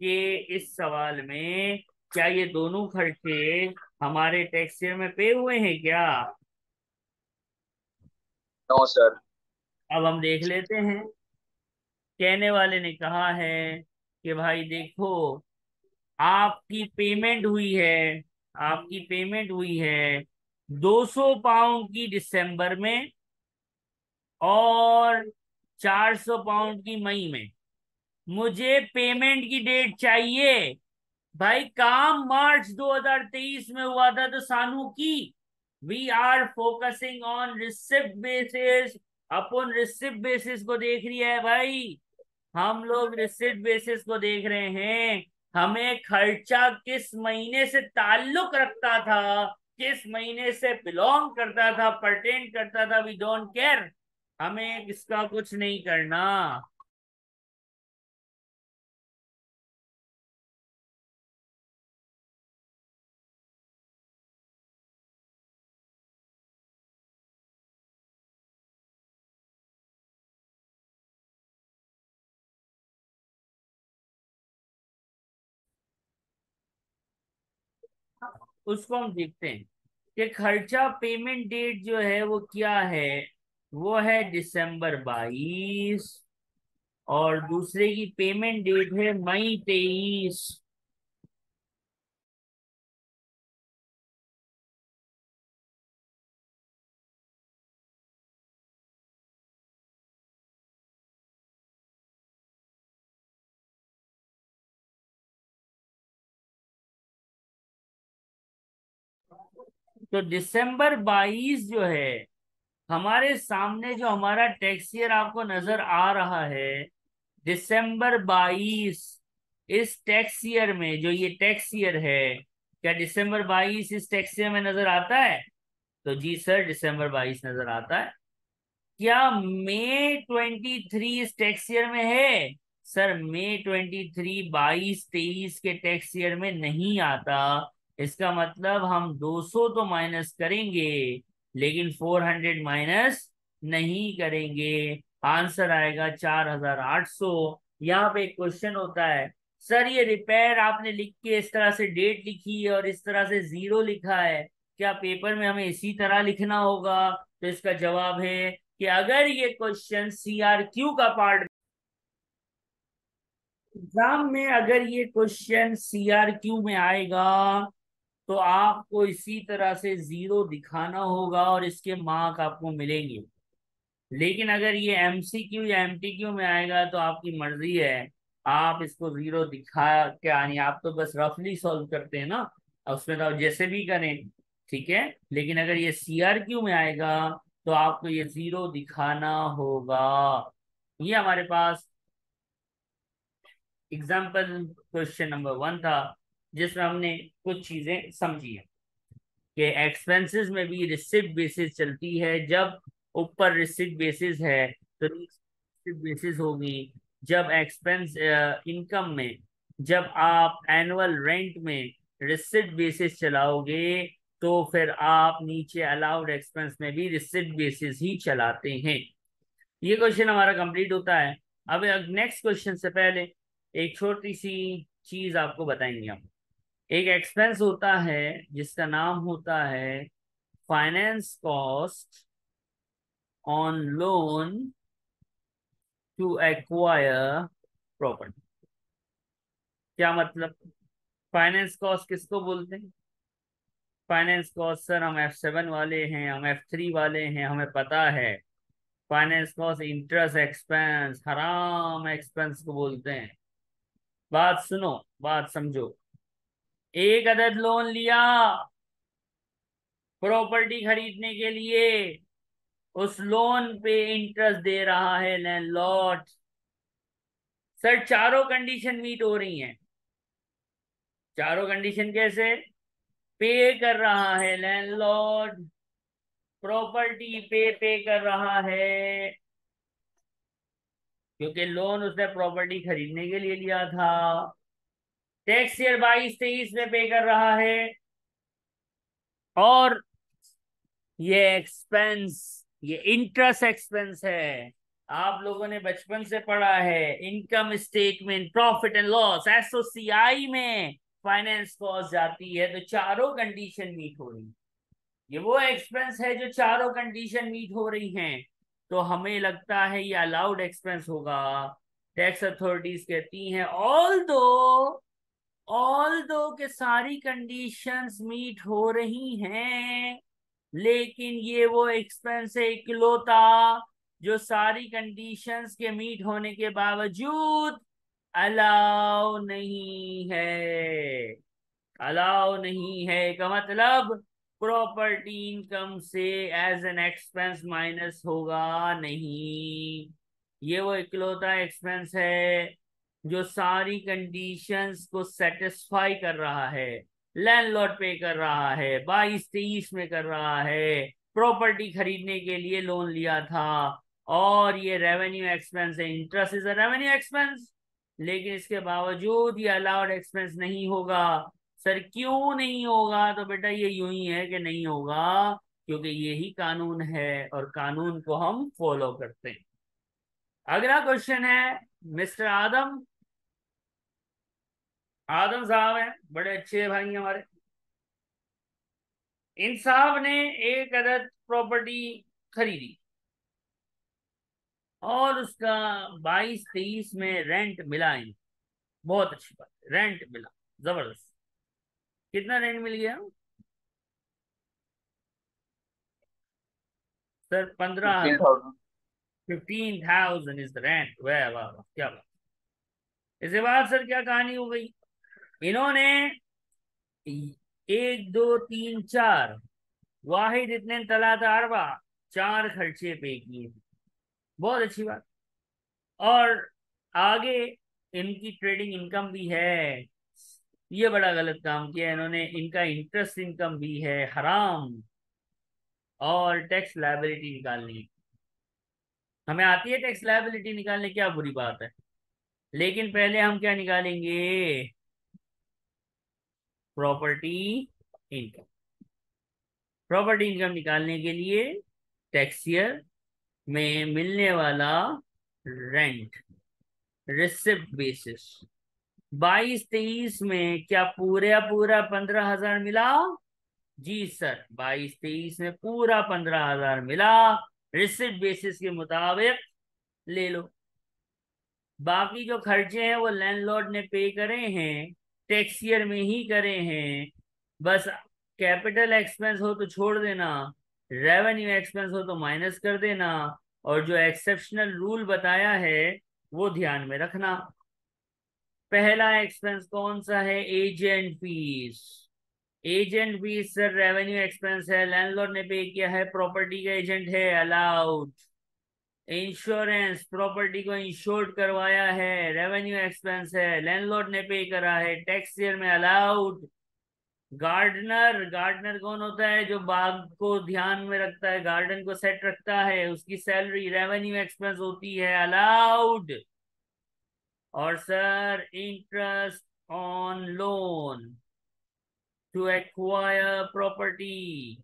कि इस सवाल में क्या ये दोनों खर्चे हमारे टैक्स ईयर में पे हुए हैं क्या? No sir. अब हम देख लेते हैं। कहने वाले ने कहा है कि भाई देखो, आपकी पेमेंट हुई है, आपकी पेमेंट हुई है 200 पाउंड की दिसंबर में और 400 पाउंड की मई में। मुझे पेमेंट की डेट चाहिए। भाई काम मार्च 2023 में हुआ था, तो सानू की we are focusing on receipt basis, अपन रिसिप्ट बेसिस को देख रही है भाई। हम लोग रिसिप्ट बेसिस को देख रहे हैं। हमें खर्चा किस महीने से ताल्लुक रखता था, किस महीने से बिलोंग करता था, परटेन करता था, वी डोंट केयर। हमें इसका कुछ नहीं करना। उसको हम देखते हैं कि खर्चा पेमेंट डेट जो है वो क्या है। वो है दिसंबर 22 और दूसरे की पेमेंट डेट है मई 23। तो दिसंबर 22 जो है, हमारे सामने जो हमारा टैक्स ईयर आपको नजर आ रहा है, दिसंबर 22, इस टैक्स ईयर में जो ये टैक्स ईयर है, क्या दिसंबर 22 इस टैक्स ईयर में नजर आता है? तो जी सर, दिसंबर 22 नजर आता है। क्या मई 23 इस टैक्स ईयर में है? सर मई 23 22 23 के टैक्स ईयर में नहीं आता। इसका मतलब हम 200 तो माइनस करेंगे, लेकिन 400 माइनस नहीं करेंगे। आंसर आएगा 4800। यहाँ पे एक क्वेश्चन होता है, सर ये रिपेयर आपने लिख के इस तरह से डेट लिखी है और इस तरह से जीरो लिखा है, क्या पेपर में हमें इसी तरह लिखना होगा? तो इसका जवाब है कि अगर ये क्वेश्चन CRQ का पार्ट, एग्जाम में अगर ये क्वेश्चन CRQ में आएगा तो आपको इसी तरह से जीरो दिखाना होगा और इसके मार्क आपको मिलेंगे। लेकिन अगर ये MCQ या MTQ में आएगा तो आपकी मर्जी है, आप इसको जीरो दिखा के आनी, आप तो बस रफली सॉल्व करते हैं ना, और उसमें तो आप जैसे भी करें, ठीक है। लेकिन अगर ये CRQ में आएगा तो आपको ये जीरो दिखाना होगा। ये हमारे पास एग्जाम्पल क्वेश्चन नंबर 1 था, जिसमें हमने कुछ चीजें समझी है कि एक्सपेंसेस में भी रिसिप्ट बेसिस चलती है। जब ऊपर रिसिप्ट बेसिस है तो रिसिप्ट बेसिस होगी। जब एक्सपेंस इनकम में, जब आप एनुअल रेंट में रिसिप्ट बेसिस चलाओगे तो फिर आप नीचे अलाउड एक्सपेंस में भी रिसिप्ट बेसिस ही चलाते हैं। ये क्वेश्चन हमारा कंप्लीट होता है। अब नेक्स्ट क्वेश्चन से पहले एक छोटी सी चीज आपको बताएंगे हम। एक एक्सपेंस होता है जिसका नाम होता है finance cost on loan to acquire property. क्या मतलब? फाइनेंस कॉस्ट किसको बोलते हैं? फाइनेंस कॉस्ट सर हम F7 वाले हैं, हम F3 वाले हैं, हमें पता है। फाइनेंस कॉस्ट इंटरेस्ट एक्सपेंस, हराम एक्सपेंस को बोलते हैं। बात सुनो, बात समझो। एक अदद लोन लिया प्रॉपर्टी खरीदने के लिए, उस लोन पे इंटरेस्ट दे रहा है लैंडलॉर्ड। सर चारों कंडीशन मीट हो रही हैं। चारों कंडीशन कैसे? पे कर रहा है लैंडलॉर्ड, प्रॉपर्टी पे कर रहा है, क्योंकि लोन उसने प्रॉपर्टी खरीदने के लिए लिया था। टैक्स ईयर 22 23 में पे कर रहा है। और ये एक्सपेंस, ये इंटरेस्ट एक्सपेंस है। आप लोगों ने बचपन से पढ़ा है income statement, profit and loss, SOCI में फाइनेंस कॉस्ट जाती है। तो चारों कंडीशन मीट हो रही, ये वो एक्सपेंस है जो चारों कंडीशन मीट हो रही हैं। तो हमें लगता है ये अलाउड एक्सपेंस होगा। टैक्स अथॉरिटीज कहती हैं ऑल दो के सारी कंडीशंस मीट हो रही हैं, लेकिन ये वो एक्सपेंस है इकलौता जो सारी कंडीशंस के मीट होने के बावजूद अलाउ नहीं है। अलाउ नहीं है का मतलब प्रॉपर्टी इनकम से एज एन एक्सपेंस माइनस होगा नहीं। ये वो इकलौता एक्सपेंस है जो सारी कंडीशंस को सेटिस्फाई कर रहा है। लैंडलॉर्ड पे कर रहा है, 22 23 में कर रहा है, प्रॉपर्टी खरीदने के लिए लोन लिया था, और ये रेवेन्यू एक्सपेंस है। Interest is a revenue expense, लेकिन इसके बावजूद ये अलाउड एक्सपेंस नहीं होगा। सर क्यों नहीं होगा? तो बेटा ये यूं ही है कि नहीं होगा, क्योंकि यही कानून है और कानून को हम फॉलो करते हैं। अगला क्वेश्चन है मिस्टर आदम। आदम साहब हैं, बड़े अच्छे भाई हमारे। इन साहब ने एक अदद प्रॉपर्टी खरीदी और उसका 22 23 में रेंट मिला इनको। बहुत अच्छी बात है, रेंट मिला, जबरदस्त। कितना रेंट मिल गया? सर 15, 15,000। 15,000 is the rent. वाह वाह वाह, क्या बात। इसके बाद सर क्या कहानी हो गई? इन्होंने 1 2 3 4 वाहिद इतने तलाता अरबा, 4 खर्चे पे किए। बहुत अच्छी बात। और आगे इनकी ट्रेडिंग इनकम भी है। ये बड़ा गलत काम किया इन्होंने, इनका इंटरेस्ट इनकम भी है हराम। और टैक्स लायबिलिटी निकालनी, हमें आती है टैक्स लायबिलिटी निकालने, क्या बुरी बात है? लेकिन पहले हम क्या निकालेंगे? Property income. प्रॉपर्टी इनकम निकालने के लिए टैक्स ईयर में मिलने वाला रेंट, रिसिप्ट बेसिस, 22-23 में क्या पूरा पूरा 15,000 मिला? जी सर, 22-23 में पूरा 15,000 मिला। रिसिप्ट बेसिस के मुताबिक ले लो। बाकी जो खर्चे हैं वो लैंडलॉर्ड ने पे करे हैं, टैक्स ईयर में ही करे हैं। बस कैपिटल एक्सपेंस हो तो छोड़ देना, रेवेन्यू एक्सपेंस हो तो माइनस कर देना, और जो एक्सेप्शनल रूल बताया है वो ध्यान में रखना। पहला एक्सपेंस कौन सा है? Agent fees. Agent fees sir revenue expense है, लैंडलॉर्ड ने पे किया है, प्रॉपर्टी का एजेंट है, अलाउड। इंश्योरेंस, प्रॉपर्टी को इंश्योर्ड करवाया है, रेवेन्यू एक्सपेंस है, लैंडलॉर्ड ने पे करा है, टैक्स ईयर में अलाउड। गार्डनर, गार्डनर कौन होता है? जो बाग को ध्यान में रखता है, गार्डन को सेट रखता है, उसकी सैलरी रेवेन्यू एक्सपेंस होती है, अलाउड। और sir interest on loan to acquire property,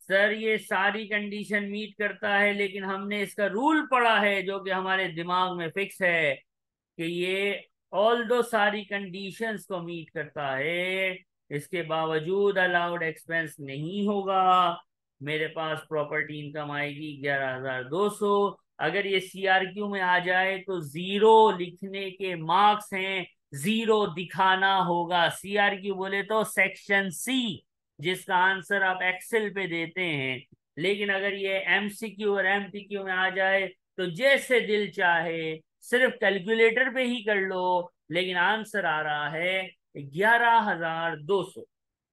sir ये सारी कंडीशन मीट करता है, लेकिन हमने इसका रूल पढ़ा है जो कि हमारे दिमाग में फिक्स है कि ये ऑल दो सारी कंडीशंस को मीट करता है, इसके बावजूद अलाउड एक्सपेंस नहीं होगा। मेरे पास प्रॉपर्टी इनकम आएगी 11,200। अगर ये सीआरक्यू में आ जाए तो जीरो लिखने के मार्क्स हैं, जीरो दिखाना होगा। सीआरक्यू बोले तो सेक्शन सी, जिसका आंसर आप एक्सेल पे देते हैं। लेकिन अगर ये एमसीक्यू और एमपीक्यू में आ जाए तो जैसे दिल चाहे सिर्फ कैलकुलेटर पे ही कर लो, लेकिन आंसर आ रहा है 11,200।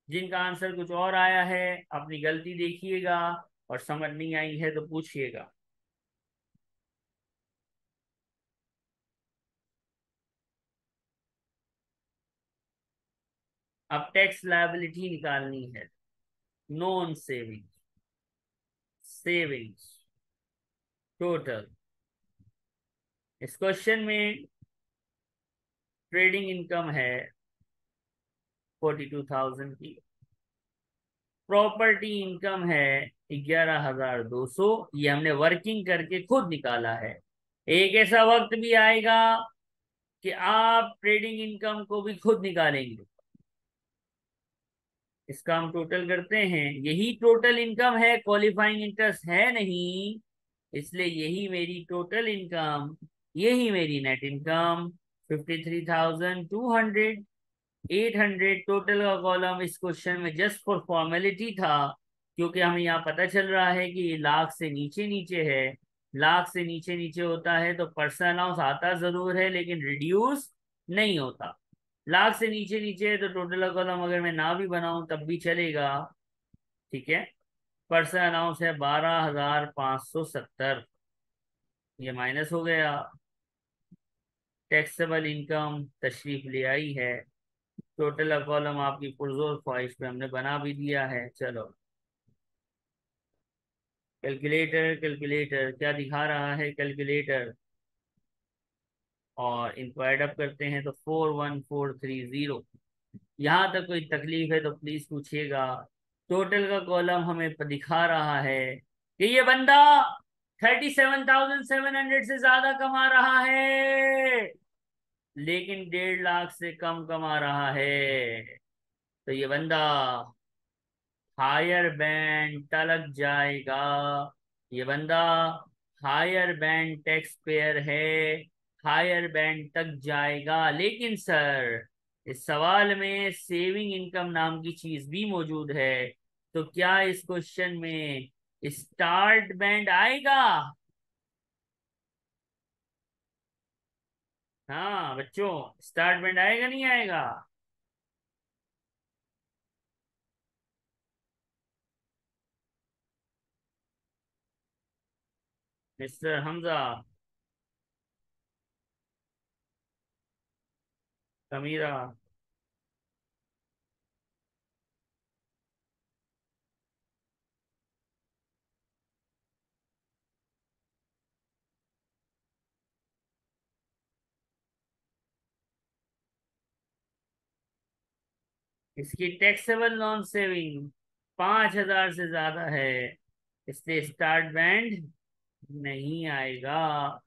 जिनका आंसर कुछ और आया है अपनी गलती देखिएगा, और समझ नहीं आई है तो पूछिएगा। अब टैक्स लायबिलिटी निकालनी है। Non saving, savings, total. इस क्वेश्चन में ट्रेडिंग इनकम है 42,000 की, प्रॉपर्टी इनकम है 11,200। ये हमने वर्किंग करके खुद निकाला है। एक ऐसा वक्त भी आएगा कि आप ट्रेडिंग इनकम को भी खुद निकालेंगे। इसका हम टोटल करते हैं, यही टोटल इनकम है, क्वालिफाइंग इंटरेस्ट है नहीं, इसलिए यही मेरी टोटल इनकम, यही मेरी नेट इनकम। 53,200, 800 टोटल का कॉलम इस क्वेश्चन में जस्ट फॉर फॉर्मेलिटी था, क्योंकि हमें यहाँ पता चल रहा है कि ये लाख से नीचे नीचे है। लाख से नीचे नीचे होता है तो पर्सनल अलाउंस आता जरूर है लेकिन रिड्यूस नहीं होता। लाख से नीचे नीचे है तो टोटल का कॉलम अगर मैं ना भी बनाऊं तब भी चलेगा। ठीक है। पर्सनल अलाउंस है 12,570, ये माइनस हो गया। टैक्सेबल इनकम तशरीफ ले आई है। टोटल कॉलम आपकी पुरजोर ख्वाहिश पे हमने बना भी दिया है। चलो कैलकुलेटर, कैलकुलेटर क्या दिखा रहा है कैलकुलेटर, और इनको एडअप करते हैं तो 41,430। यहाँ तक कोई तकलीफ है तो प्लीज पूछिएगा। टोटल का कॉलम हमें दिखा रहा है कि ये बंदा 37,700 से ज्यादा कमा रहा है, लेकिन 1.5 लाख से कम कमा रहा है। तो ये बंदा हायर बैंड तलक जाएगा। ये बंदा हायर बैंड टैक्स पेयर है, हायर बैंड तक जाएगा। लेकिन सर इस सवाल में सेविंग इनकम नाम की चीज भी मौजूद है, तो क्या इस क्वेश्चन में स्टार्ट बैंड आएगा? हाँ बच्चों, स्टार्ट बैंड आएगा नहीं आएगा? मिस्टर हमजा, समीरा। इसकी टैक्सेबल नॉन सेविंग 5,000 से ज्यादा है, इसलिए स्टार्ट बैंड नहीं आएगा।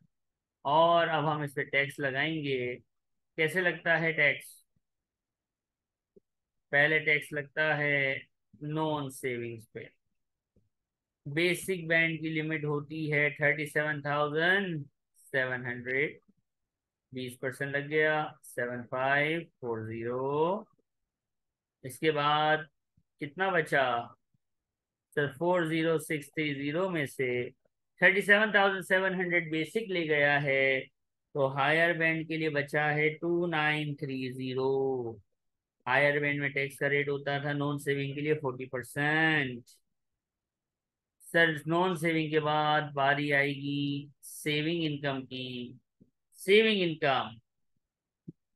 और अब हम इस पे टैक्स लगाएंगे। कैसे लगता है टैक्स? पहले टैक्स लगता है नॉन सेविंग्स पे। बेसिक बैंड की लिमिट होती है 37,700। 20% लग गया, 7540। इसके बाद कितना बचा सर? 40630 में से 37,700 बेसिक ले गया है, तो हायर बैंड के लिए बचा है 2930। हायर बैंड में टैक्स का रेट होता था नॉन सेविंग के लिए 40%। सर नॉन सेविंग के बाद बारी आएगी सेविंग इनकम की। सेविंग इनकम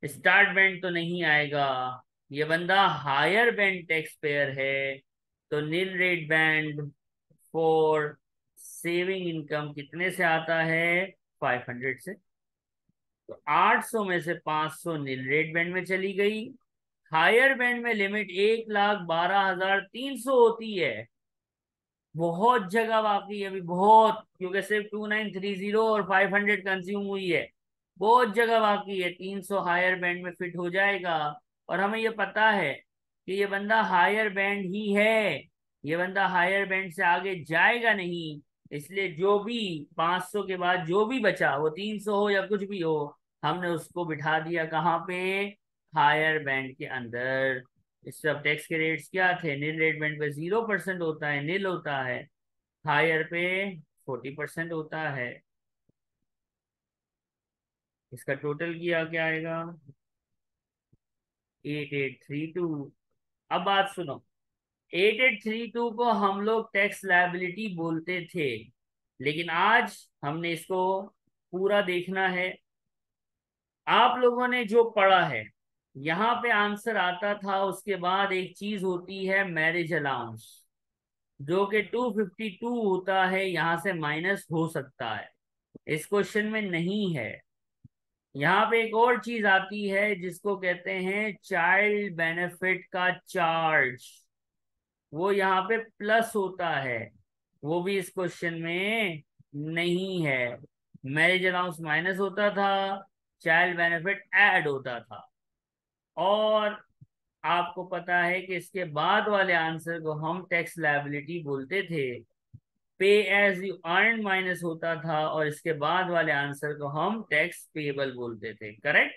स्टार्ट बैंड तो नहीं आएगा, ये बंदा हायर बैंड टैक्स पेयर है, तो nil rate band for saving income कितने से आता है? 500 से। तो 800 में से 500 नील रेट बैंड में चली गई। हायर बैंड में लिमिट 1,12,300 होती है। बहुत जगह बाकी है अभी, बहुत, क्योंकि सिर्फ 2930 और 500 कंज्यूम हुई है। बहुत जगह बाकी है, 300 हायर बैंड में फिट हो जाएगा। और हमें ये पता है कि ये बंदा हायर बैंड ही है, ये बंदा हायर बैंड से आगे जाएगा नहीं। इसलिए जो भी 500 के बाद जो भी बचा, वो 300 हो या कुछ भी हो, हमने उसको बिठा दिया कहाँ पे? हायर बैंड के अंदर। इस सब टैक्स के रेट्स क्या थे? नील रेट बैंड पे 0% होता है, नील होता है। हायर पे 40% होता है। इसका टोटल किया क्या आएगा? 8832। अब बात सुनो, 8832 को हम लोग टैक्स लायबिलिटी बोलते थे, लेकिन आज हमने इसको पूरा देखना है। आप लोगों ने जो पढ़ा है, यहाँ पे आंसर आता था, उसके बाद एक चीज होती है मैरिज अलाउंस, जो कि 252 होता है, यहाँ से माइनस हो सकता है, इस क्वेश्चन में नहीं है। यहाँ पे एक और चीज आती है जिसको कहते हैं चाइल्ड बेनिफिट का चार्ज, वो यहाँ पे प्लस होता है, वो भी इस क्वेश्चन में नहीं है। मैरिज अलाउंस माइनस होता था, चाइल्ड बेनिफिट ऐड होता था। और आपको पता है कि इसके बाद वाले आंसर को हम टैक्स लायबिलिटी बोलते थे। पे एज यू अर्न माइनस होता था, और इसके बाद वाले आंसर को हम टैक्स पेबल बोलते थे। करेक्ट?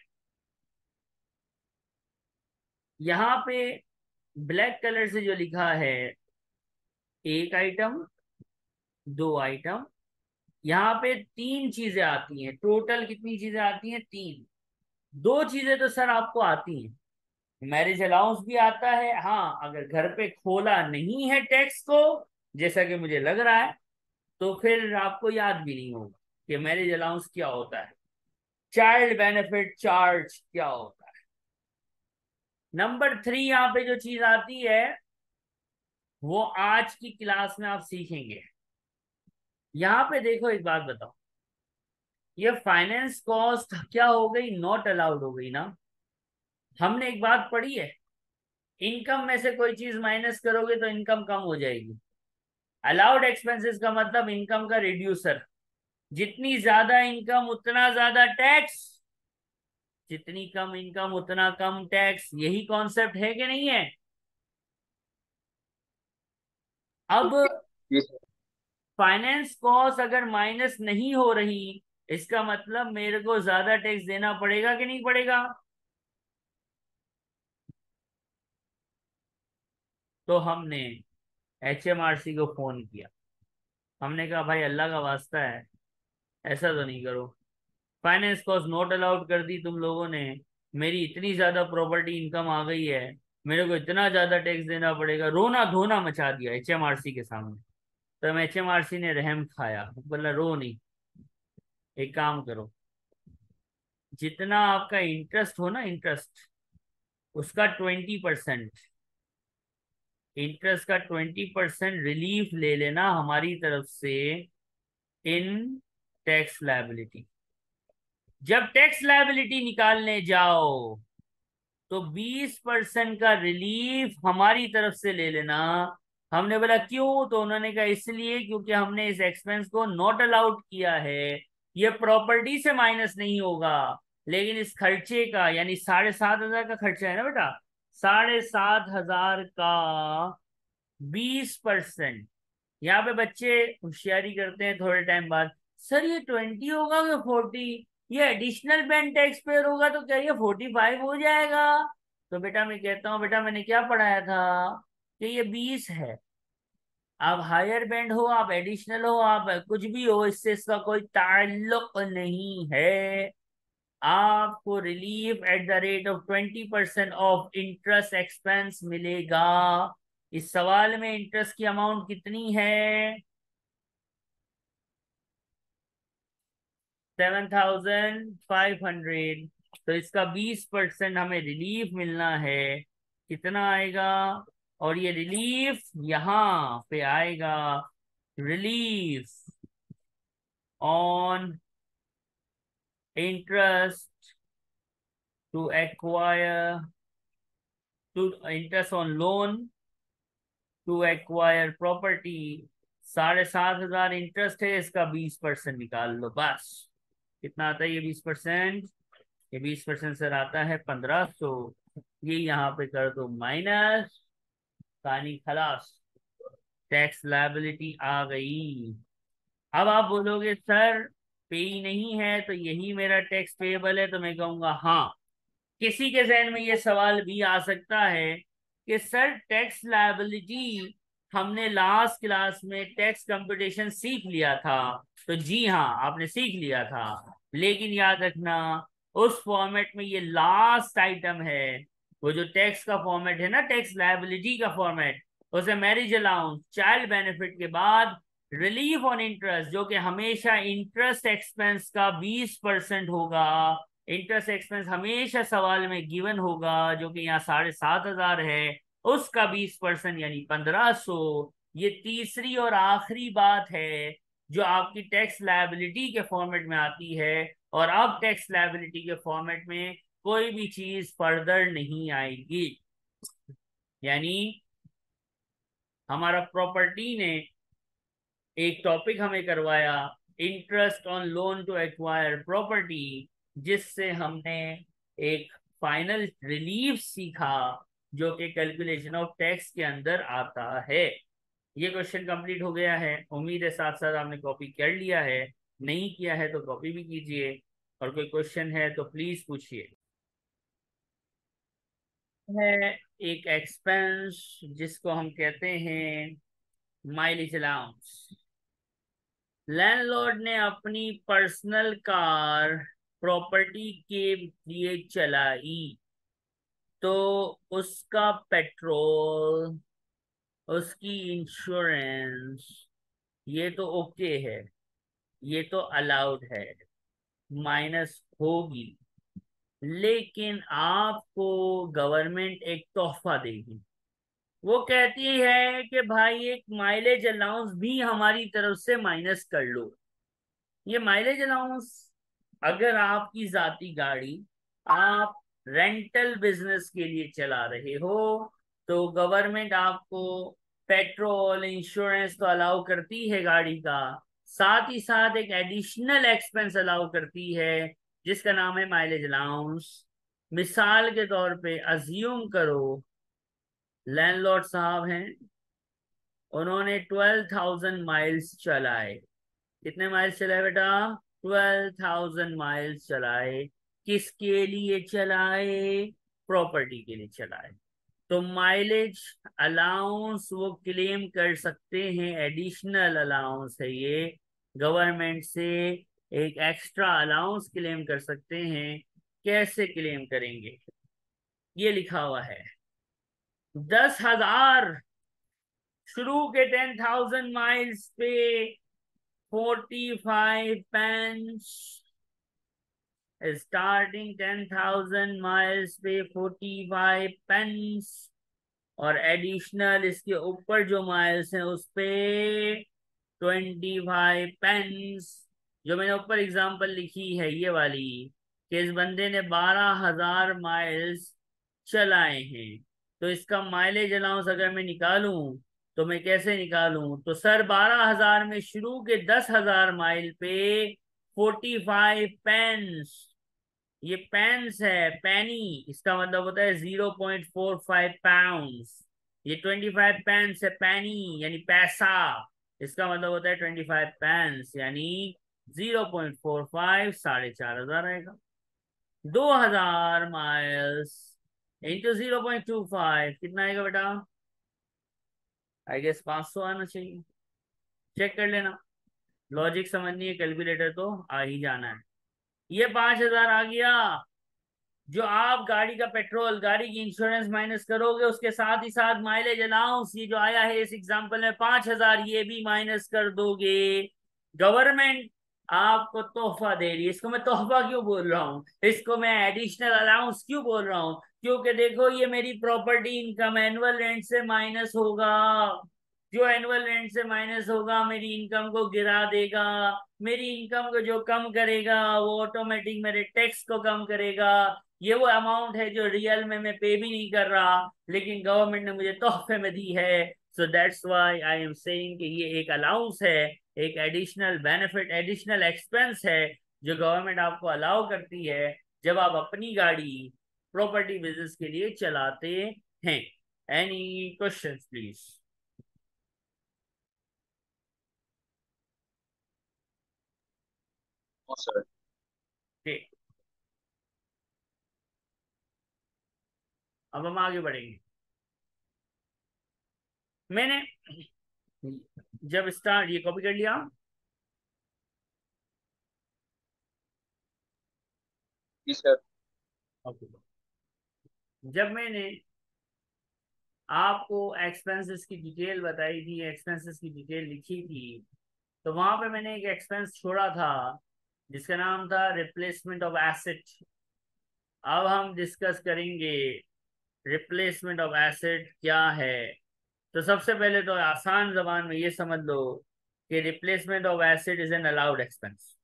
यहाँ पे ब्लैक कलर से जो लिखा है, एक आइटम, दो आइटम, यहाँ पे तीन चीजें आती हैं। टोटल कितनी चीजें आती हैं? तीन। दो चीजें तो सर आपको आती हैं, मैरिज अलाउंस भी आता है। हाँ, अगर घर पे खोला नहीं है टैक्स को, जैसा कि मुझे लग रहा है, तो फिर आपको याद भी नहीं होगा कि मैरिज अलाउंस क्या होता है, चाइल्ड बेनिफिट चार्ज क्या होता है। नंबर 3 यहाँ पे जो चीज आती है, वो आज की क्लास में आप सीखेंगे। यहाँ पे देखो, एक बात बताओ, ये फाइनेंस कॉस्ट क्या हो गई? नॉट अलाउड हो गई ना। हमने एक बात पढ़ी है, इनकम में से कोई चीज माइनस करोगे तो इनकम कम हो जाएगी। अलाउड एक्सपेंसेस का मतलब इनकम का रिड्यूसर। जितनी ज्यादा इनकम उतना ज्यादा टैक्स, जितनी कम इनकम उतना कम टैक्स। यही कॉन्सेप्ट है कि नहीं है? अब जी सर। फाइनेंस कॉस्ट अगर माइनस नहीं हो रही, इसका मतलब मेरे को ज्यादा टैक्स देना पड़ेगा कि नहीं पड़ेगा? तो हमने HMRC को फोन किया। हमने कहा भाई अल्लाह का वास्ता है, ऐसा तो नहीं करो, फाइनेंस कॉस्ट नॉट अलाउड कर दी तुम लोगों ने, मेरी इतनी ज्यादा प्रॉपर्टी इनकम आ गई है, मेरे को इतना ज्यादा टैक्स देना पड़ेगा। रोना धोना मचा दिया HMRC के सामने। तो HMRC ने रहम खाया, बोला रो नहीं, एक काम करो, जितना आपका इंटरेस्ट हो ना, इंटरेस्ट, उसका 20%, इंटरेस्ट का 20% रिलीफ ले लेना हमारी तरफ से इन टैक्स लायबिलिटी। जब टैक्स लायबिलिटी निकालने जाओ, तो 20% का रिलीफ हमारी तरफ से ले लेना। हमने बोला क्यों, तो उन्होंने कहा इसलिए क्योंकि हमने इस एक्सपेंस को नॉट अलाउड किया है, ये प्रॉपर्टी से माइनस नहीं होगा, लेकिन इस खर्चे का, यानी 7,500 का खर्चा है ना बेटा, 7,500 का 20%। यहाँ पे बच्चे होशियारी करते हैं थोड़े टाइम बाद, सर ये 20 होगा या 40, ये एडिशनल बैंक टैक्स पेयर होगा तो क्या ये 45 हो जाएगा? तो बेटा मैं कहता हूँ, बेटा मैंने क्या पढ़ाया था कि ये 20 है। आप हायर बैंड हो, आप एडिशनल हो, आप कुछ भी हो, इससे इसका कोई ताल्लुक नहीं है। आपको relief at the rate of 20% of interest expense मिलेगा। इस सवाल में इंटरेस्ट की अमाउंट कितनी है? 7,500। तो इसका 20% हमें रिलीफ मिलना है, कितना आएगा? और ये रिलीफ यहाँ पे आएगा, relief on interest to acquire, to interest on loan to acquire property. 7,500 interest है, इसका 20% निकाल लो बस। कितना आता है ये 20%? ये 20% सर आता है 1,500। ये यहाँ पे कर दो माइनस, कहानी खलास, टैक्स लायबिलिटी आ गई। अब आप बोलोगे सर पे ही नहीं है तो यही मेरा टैक्स पेएबल है, तो मैं कहूंगा हाँ। किसी के जहन में ये सवाल भी आ सकता है कि सर टैक्स लायबिलिटी हमने लास्ट क्लास में टैक्स कंप्यूटेशन सीख लिया था। तो जी हाँ, आपने सीख लिया था, लेकिन याद रखना उस फॉर्मेट में ये लास्ट आइटम है। वो जो टैक्स का फॉर्मेट है ना, टैक्स लायबिलिटी का फॉर्मेट, उसे मैरिज अलाउंस, चाइल्ड बेनिफिट के बाद रिलीफ ऑन इंटरेस्ट, जो कि हमेशा इंटरेस्ट एक्सपेंस का 20% होगा। इंटरेस्ट एक्सपेंस हमेशा सवाल में गिवन होगा, जो कि यहाँ 7,500 है, उसका 20% यानी 1,500। ये तीसरी और आखिरी बात है जो आपकी टैक्स लायबिलिटी के फॉर्मेट में आती है। और अब टैक्स लायबिलिटी के फॉर्मेट में कोई भी चीज फर्दर नहीं आएगी। यानी हमारा प्रॉपर्टी ने एक टॉपिक हमें करवाया, interest on loan to acquire property, जिससे हमने एक फाइनल रिलीफ सीखा जो कि कैलकुलेशन ऑफ टैक्स के अंदर आता है। ये क्वेश्चन कंप्लीट हो गया है, उम्मीद है साथ साथ आपने कॉपी कर लिया है। नहीं किया है तो कॉपी भी कीजिए, और कोई क्वेश्चन है तो प्लीज पूछिए। है एक एक्सपेंस जिसको हम कहते हैं माइलेज अलाउंस। लैंडलॉर्ड ने अपनी पर्सनल कार प्रॉपर्टी के लिए चलाई, तो उसका पेट्रोल, उसकी इंश्योरेंस, ये तो ओके है, ये तो अलाउड है, माइनस होगी। लेकिन आपको गवर्नमेंट एक तोहफा देगी। वो कहती है कि भाई एक माइलेज अलाउंस भी हमारी तरफ से माइनस कर लो। ये माइलेज अलाउंस, अगर आपकी जाती गाड़ी आप रेंटल बिजनेस के लिए चला रहे हो, तो गवर्नमेंट आपको पेट्रोल इंश्योरेंस तो अलाउ करती है गाड़ी का, साथ ही साथ एक एडिशनल एक्सपेंस अलाउ करती है जिसका नाम है माइलेज अलाउंस। मिसाल के तौर पे अज्यूम करो लैंडलॉर्ड साहब हैं, उन्होंने 12,000 माइल्स चलाए। कितने माइल्स चलाए बेटा? 12,000 माइल्स चलाए। किसके लिए चलाए? प्रॉपर्टी के लिए चलाए। तो माइलेज अलाउंस वो क्लेम कर सकते हैं, एडिशनल अलाउंस है ये, गवर्नमेंट से एक एक्स्ट्रा अलाउंस क्लेम कर सकते हैं। कैसे क्लेम करेंगे? ये लिखा हुआ है, 10,000 शुरू के 10,000 माइल्स पे 45 पेंस, स्टार्टिंग 10,000 माइल्स पे 45 पेंस, और एडिशनल इसके ऊपर जो माइल्स हैं उस पे 25 पेंस। जो मैंने ऊपर एग्जांपल लिखी है ये वाली, कि इस बंदे ने 12,000 माइल्स चलाए हैं। तो इसका माइलेज अलाउंस अगर मैं निकालूं तो मैं कैसे निकालूं? तो सर 12,000 में शुरू के 10,000 माइल पे 45 पेंस, ये पेंस है, पेनी, इसका मतलब होता है 0.45 पाउंड। ये 25 पेंस है, पेनी यानी पैसा, इसका मतलब होता है 25 पेंस यानी 0.45, 4,500 आएगा। 2,000 माइल्स इंटू 0.25 कितना आएगा बेटा? आई गेस 500 आना चाहिए। चेक कर लेना, लॉजिक समझनी है कैलकुलेटर तो आ ही जाना है। ये 5,000 आ गया। जो आप गाड़ी का पेट्रोल, गाड़ी की इंश्योरेंस माइनस करोगे, उसके साथ ही साथ माइलेज अलाउंस ये जो आया है इस एग्जांपल में 5,000, ये भी माइनस कर दोगे। गवर्नमेंट आपको तोहफा दे रही है। इसको मैं तोहफा क्यों बोल रहा हूँ, इसको मैं एडिशनल अलाउंस क्यों बोल रहा हूँ? क्योंकि देखो ये मेरी प्रॉपर्टी इनकम एनुअल रेंट से माइनस होगा। जो एनुअल रेंट से माइनस होगा मेरी इनकम को गिरा देगा। मेरी इनकम को जो कम करेगा वो ऑटोमेटिक मेरे टैक्स को कम करेगा। ये वो अमाउंट है जो रियल में मैं पे भी नहीं कर रहा, लेकिन गवर्नमेंट ने मुझे तोहफे में दी है। So that's why I am saying कि ये एक अलाउंस है, एक एडिशनल बेनिफिट, एडिशनल एक्सपेंस है जो गवर्नमेंट आपको अलाउ करती है जब आप अपनी गाड़ी प्रॉपर्टी बिजनेस के लिए चलाते हैं। Any questions please? No sir. ठीक, अब हम आगे बढ़ेंगे। मैंने जब स्टार्ट, ये कॉपी कर लिया। जी सर। ओके, जब मैंने आपको एक्सपेंसेस की डिटेल बताई थी, एक्सपेंसेस की डिटेल लिखी थी, तो वहां पे मैंने एक एक्सपेंस छोड़ा था जिसका नाम था रिप्लेसमेंट ऑफ एसेट। अब हम डिस्कस करेंगे रिप्लेसमेंट ऑफ एसेट क्या है। तो सबसे पहले तो आसान जबान में ये समझ लो कि replacement of asset is an allowed expense.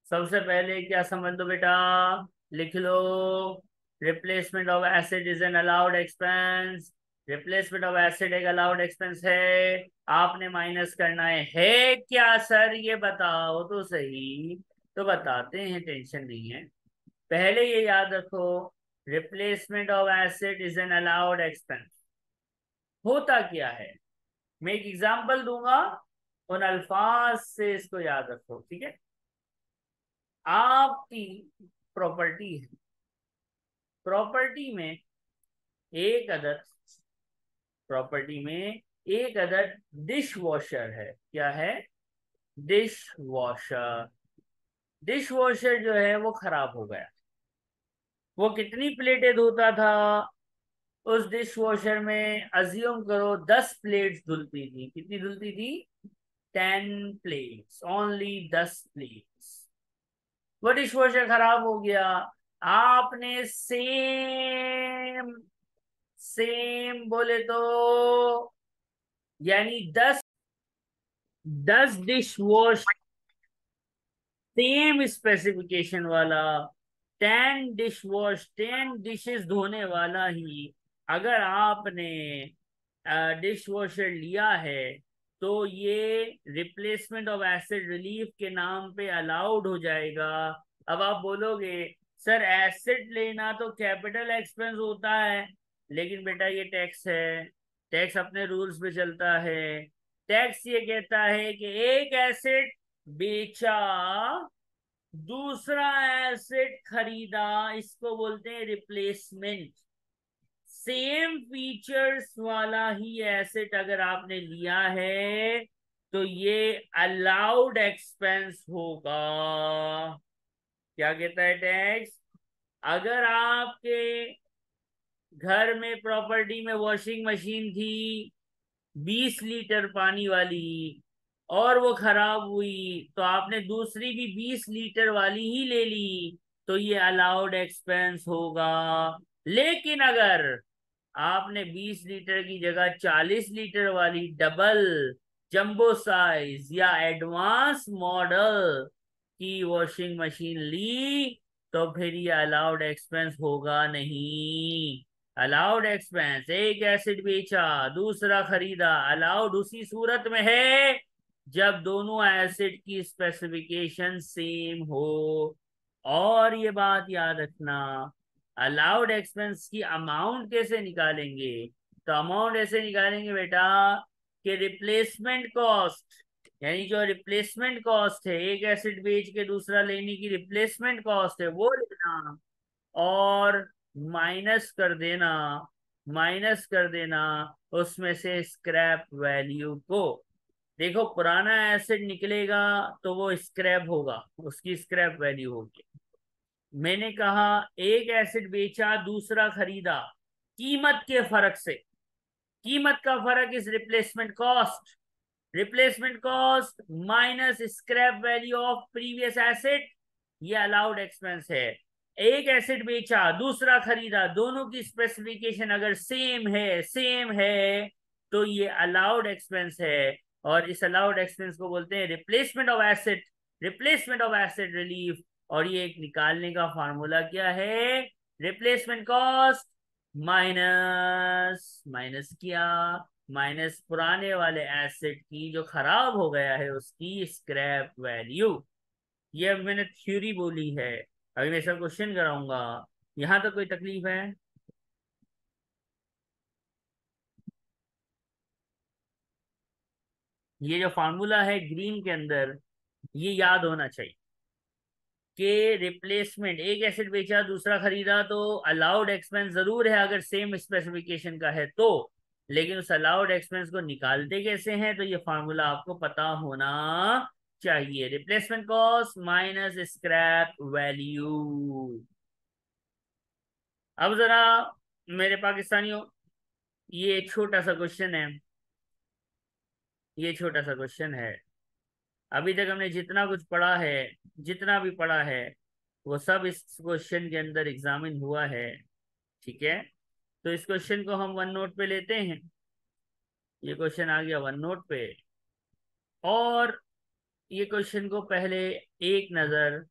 सबसे पहले क्या समझ लो बेटा, लिख लो, replacement of asset is an allowed expense. Replacement of asset एक अलाउड एक्सपेंस है। आपने माइनस करना है क्या सर, ये बताओ तो सही। तो बताते हैं, टेंशन नहीं है। पहले ये याद रखो, replacement of asset is an allowed expense. होता क्या है, मैं एक एग्जांपल दूंगा, उन अल्फाज से इसको याद रखो, ठीक है? आपकी प्रॉपर्टी है, प्रॉपर्टी में एक अदद, प्रॉपर्टी में एक अदद डिश वॉशर है। क्या है? Dish washer. डिश वॉशर जो है वो खराब हो गया। वो कितनी प्लेटें धोता था? उस डिश वॉशर में अज्यूम करो 10 प्लेट्स धुलती थी। कितनी धुलती थी? 10 प्लेट्स, ओनली 10 प्लेट्स। वो डिश वॉशर खराब हो गया। आपने सेम, सेम बोले तो यानी 10 डिश वॉश, सेम स्पेसिफिकेशन वाला, 10 डिश वॉश, 10 डिशेस धोने वाला ही अगर आपने डिश वॉशर लिया है, तो ये रिप्लेसमेंट ऑफ एसिड रिलीफ के नाम पे अलाउड हो जाएगा। अब आप बोलोगे सर एसिड लेना तो कैपिटल एक्सपेंस होता है, लेकिन बेटा ये टैक्स है, टैक्स अपने रूल्स पे चलता है। टैक्स ये कहता है कि एक एसिड बेचा, दूसरा एसेट खरीदा, इसको बोलते हैं रिप्लेसमेंट। सेम फीचर्स वाला ही एसेट अगर आपने लिया है तो ये अलाउड एक्सपेंस होगा। क्या कहता है टैक्स? अगर आपके घर में प्रॉपर्टी में वॉशिंग मशीन थी 20 लीटर पानी वाली, और वो खराब हुई, तो आपने दूसरी भी 20 लीटर वाली ही ले ली, तो ये अलाउड एक्सपेंस होगा। लेकिन अगर आपने 20 लीटर की जगह 40 लीटर वाली डबल, जंबो साइज या एडवांस मॉडल की वॉशिंग मशीन ली, तो फिर ये अलाउड एक्सपेंस होगा नहीं। अलाउड एक्सपेंस, एक एसिड बेचा दूसरा खरीदा, अलाउड उसी सूरत में है जब दोनों एसिड की स्पेसिफिकेशन सेम हो। और ये बात याद रखना, अलाउड एक्सपेंस की अमाउंट कैसे निकालेंगे? तो अमाउंट ऐसे निकालेंगे बेटा कि रिप्लेसमेंट कॉस्ट, यानी जो रिप्लेसमेंट कॉस्ट है, एक एसिड बेच के दूसरा लेने की रिप्लेसमेंट कॉस्ट है वो लेना, और माइनस कर देना, माइनस कर देना उसमें से स्क्रैप वैल्यू को। देखो पुराना एसिड निकलेगा तो वो स्क्रैप होगा, उसकी स्क्रैप वैल्यू होगी। मैंने कहा एक एसिड बेचा दूसरा खरीदा, कीमत के फर्क से, कीमत का फर्क is replacement cost, replacement cost minus scrap value of previous acid, ये अलाउड एक्सपेंस है। एक एसिड बेचा दूसरा खरीदा, दोनों की स्पेसिफिकेशन अगर सेम है तो ये अलाउड एक्सपेंस है, और इस अलाउड एक्सपेंस को बोलते हैं replacement of acid, replacement of acid relief. और ये एक निकालने का फॉर्मूला क्या है? रिप्लेसमेंट कॉस्ट माइनस, माइनस किया, माइनस पुराने वाले एसिड की जो खराब हो गया है उसकी स्क्रैप वैल्यू। ये अब मैंने थ्योरी बोली है, अभी मैं इसका क्वेश्चन कराऊंगा। यहां तक कोई तकलीफ है? ये जो फार्मूला है ग्रीन के अंदर, ये याद होना चाहिए कि रिप्लेसमेंट, एक एसिड बेचा दूसरा खरीदा तो अलाउड एक्सपेंस जरूर है अगर सेम स्पेसिफिकेशन का है तो, लेकिन उस अलाउड एक्सपेंस को निकालते कैसे हैं, तो ये फार्मूला आपको पता होना चाहिए। Replacement cost minus scrap value. अब जरा मेरे पाकिस्तानियों, ये छोटा सा क्वेश्चन है, ये छोटा सा क्वेश्चन है। अभी तक हमने जितना कुछ पढ़ा है, जितना भी पढ़ा है, वो सब इस क्वेश्चन के अंदर एग्जामिन हुआ है। ठीक है, तो इस क्वेश्चन को हम वन नोट पे लेते हैं। ये क्वेश्चन आ गया वन नोट पे, और ये क्वेश्चन को पहले एक नजर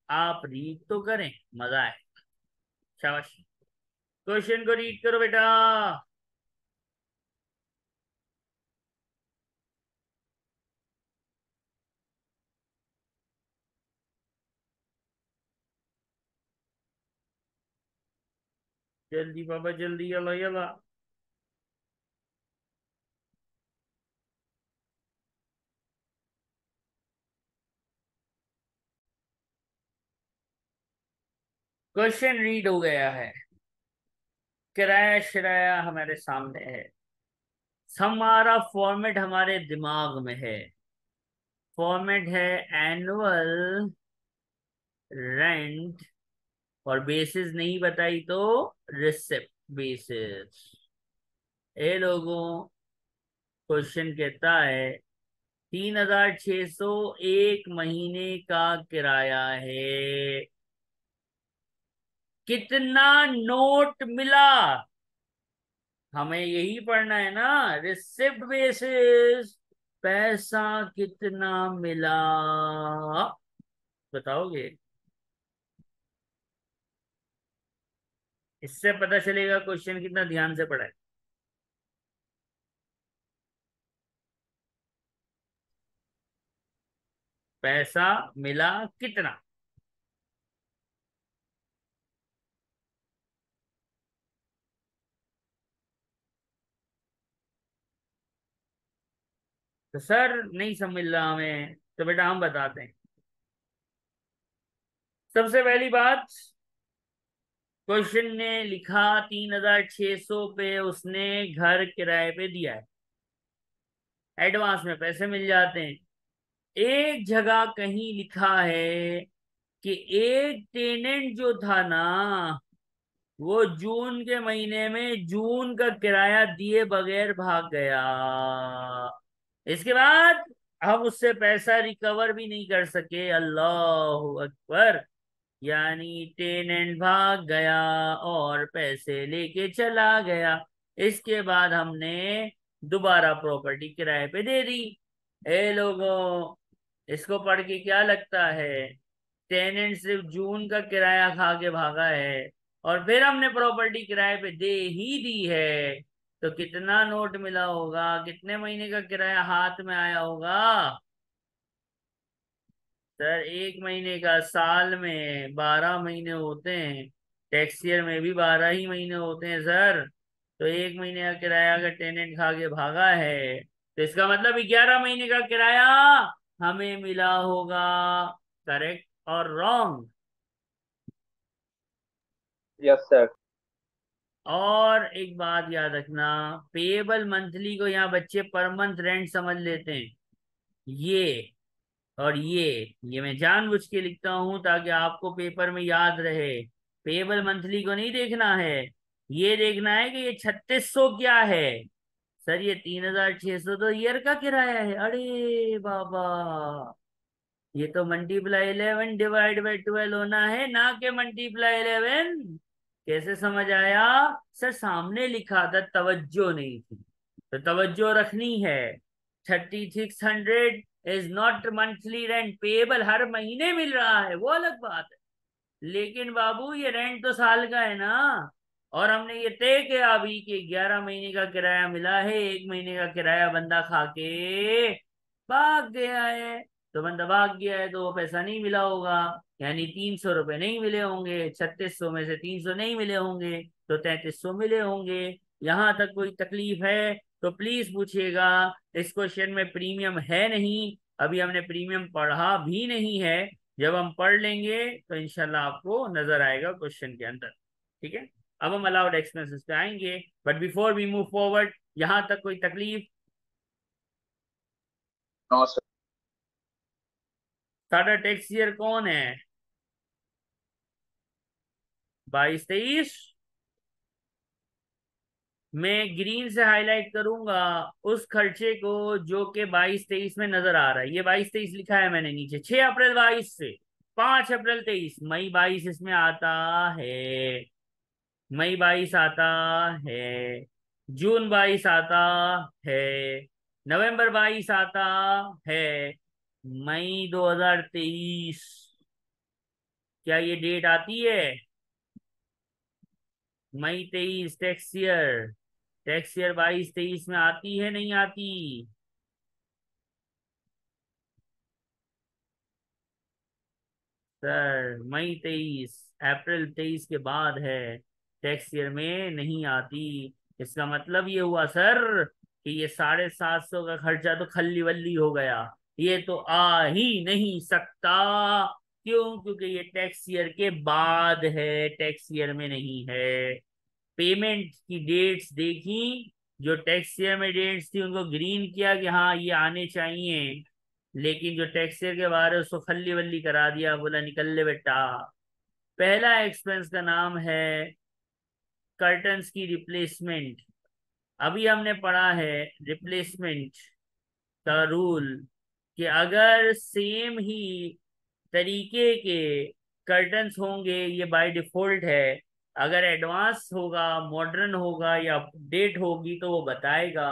आप रीड तो करें, मजा आए। शाबाश, क्वेश्चन को रीड करो बेटा। जल्दी बाबा जल्दी, यला यला। क्वेश्चन रीड हो गया है, किराया शिराया हमारे सामने है, हमारा फॉर्मेट हमारे दिमाग में है। फॉर्मेट है एनुअल रेंट, और बेसिस नहीं बताई तो रिसिप्ट बेसिस। ए लोगों, क्वेश्चन कहता है 3,600 एक महीने का किराया है, कितना नोट मिला? हमें यही पढ़ना है ना, रिसिप्ट बेसिस, पैसा कितना मिला, बताओगे? इससे पता चलेगा क्वेश्चन कितना ध्यान से पढ़ा है। पैसा मिला कितना? तो सर नहीं समझ रहा हमें, तो बेटा हम बताते हैं। सबसे पहली बात, क्वेश्चन ने लिखा 3,600 पे उसने घर किराए पे दिया है, एडवांस में पैसे मिल जाते हैं। एक जगह कहीं लिखा है कि एक टेनेंट जो था ना, वो जून के महीने में जून का किराया दिए बगैर भाग गया। इसके बाद हम उससे पैसा रिकवर भी नहीं कर सके। अल्लाह अकबर। यानी टेनेंट भाग गया और पैसे लेके चला गया। इसके बाद हमने दोबारा प्रॉपर्टी किराए पे दे दी। ए लोगों, इसको पढ़ के क्या लगता है? टेनेंट सिर्फ जून का किराया खा के भागा है, और फिर हमने प्रॉपर्टी किराए पे दे ही दी है, तो कितना नोट मिला होगा, कितने महीने का किराया हाथ में आया होगा? सर 1 महीने का, साल में 12 महीने होते हैं, टैक्स ईयर में भी 12 ही महीने होते हैं सर। तो 1 महीने का किराया अगर टेनेंट खा के भागा है, तो इसका मतलब 11 महीने का किराया हमें मिला होगा। करेक्ट और रॉन्ग? Yes sir. और एक बात याद रखना, पेएबल मंथली को यहाँ बच्चे पर मंथ रेंट समझ लेते हैं। ये और ये मैं जानबूझ के लिखता हूं ताकि आपको पेपर में याद रहे। पेएबल मंथली को नहीं देखना है, ये देखना है कि ये 3600 क्या है। सर ये 3600 तो ईयर का किराया है। अरे बाबा, ये तो मल्टीप्लाई 11/12 होना है, ना कि मल्टीप्लाई 11। कैसे समझ आया? सर सामने लिखा था, तवज्जो नहीं थी, तो तवज्जो रखनी है। 3600 is not monthly rent payable, हर महीने मिल रहा है वो अलग बात है, लेकिन बाबू ये रेंट तो साल का है ना। और हमने ये तय किया अभी कि 11 महीने का किराया मिला है, 1 महीने का किराया बंदा खा के भाग गया है। तो बंदा भाग गया है तो वो पैसा नहीं मिला होगा, यानी 300 रुपये नहीं मिले होंगे, 3600 में से 300 नहीं मिले होंगे, तो 3300 मिले होंगे। यहां तक कोई तकलीफ है तो प्लीज पूछिएगा। इस क्वेश्चन में प्रीमियम है नहीं, अभी हमने प्रीमियम पढ़ा भी नहीं है। जब हम पढ़ लेंगे तो इंशाल्लाह आपको नजर आएगा क्वेश्चन के अंदर। ठीक है, अब हम अलाउड एक्सपेंसेस पे आएंगे, but before we move forward, यहां तक कोई तकलीफ? No sir. साਡਾ टैक्स ईयर कौन है? 22-23। मैं ग्रीन से हाईलाइट करूंगा उस खर्चे को जो कि 22-23 में नजर आ रहा है। ये 22-23 लिखा है मैंने नीचे, 6 अप्रैल 22 से 5 अप्रैल 23, मई 22 इसमें आता है, मई 22 आता है, जून 22 आता है, नवंबर 22 आता है, मई 2023, क्या ये डेट आती है? मई 23 टैक्स ईयर, टैक्स ईयर 22-23 में आती है नहीं आती? सर मई 23 अप्रैल 23 के बाद है, टैक्स ईयर में नहीं आती। इसका मतलब ये हुआ सर कि ये 750 का खर्चा तो खल्ली वल्ली हो गया, ये तो आ ही नहीं सकता। क्यों? क्योंकि ये टैक्स ईयर के बाद है, टैक्स ईयर में नहीं है। पेमेंट की डेट्स देखी, जो टैक्स ईयर में डेट्स थी उनको ग्रीन किया कि हाँ ये आने चाहिए, लेकिन जो टैक्स ईयर के बारे उसको खल्ली वल्ली करा दिया, बोला निकल ले बेटा। पहला एक्सपेंस का नाम है कर्टन्स की रिप्लेसमेंट। अभी हमने पढ़ा है रिप्लेसमेंट का रूल, कि अगर सेम ही तरीके के कर्टन्स होंगे, ये बाय डिफॉल्ट है, अगर एडवांस होगा, मॉडर्न होगा या अपडेट होगी तो वो बताएगा।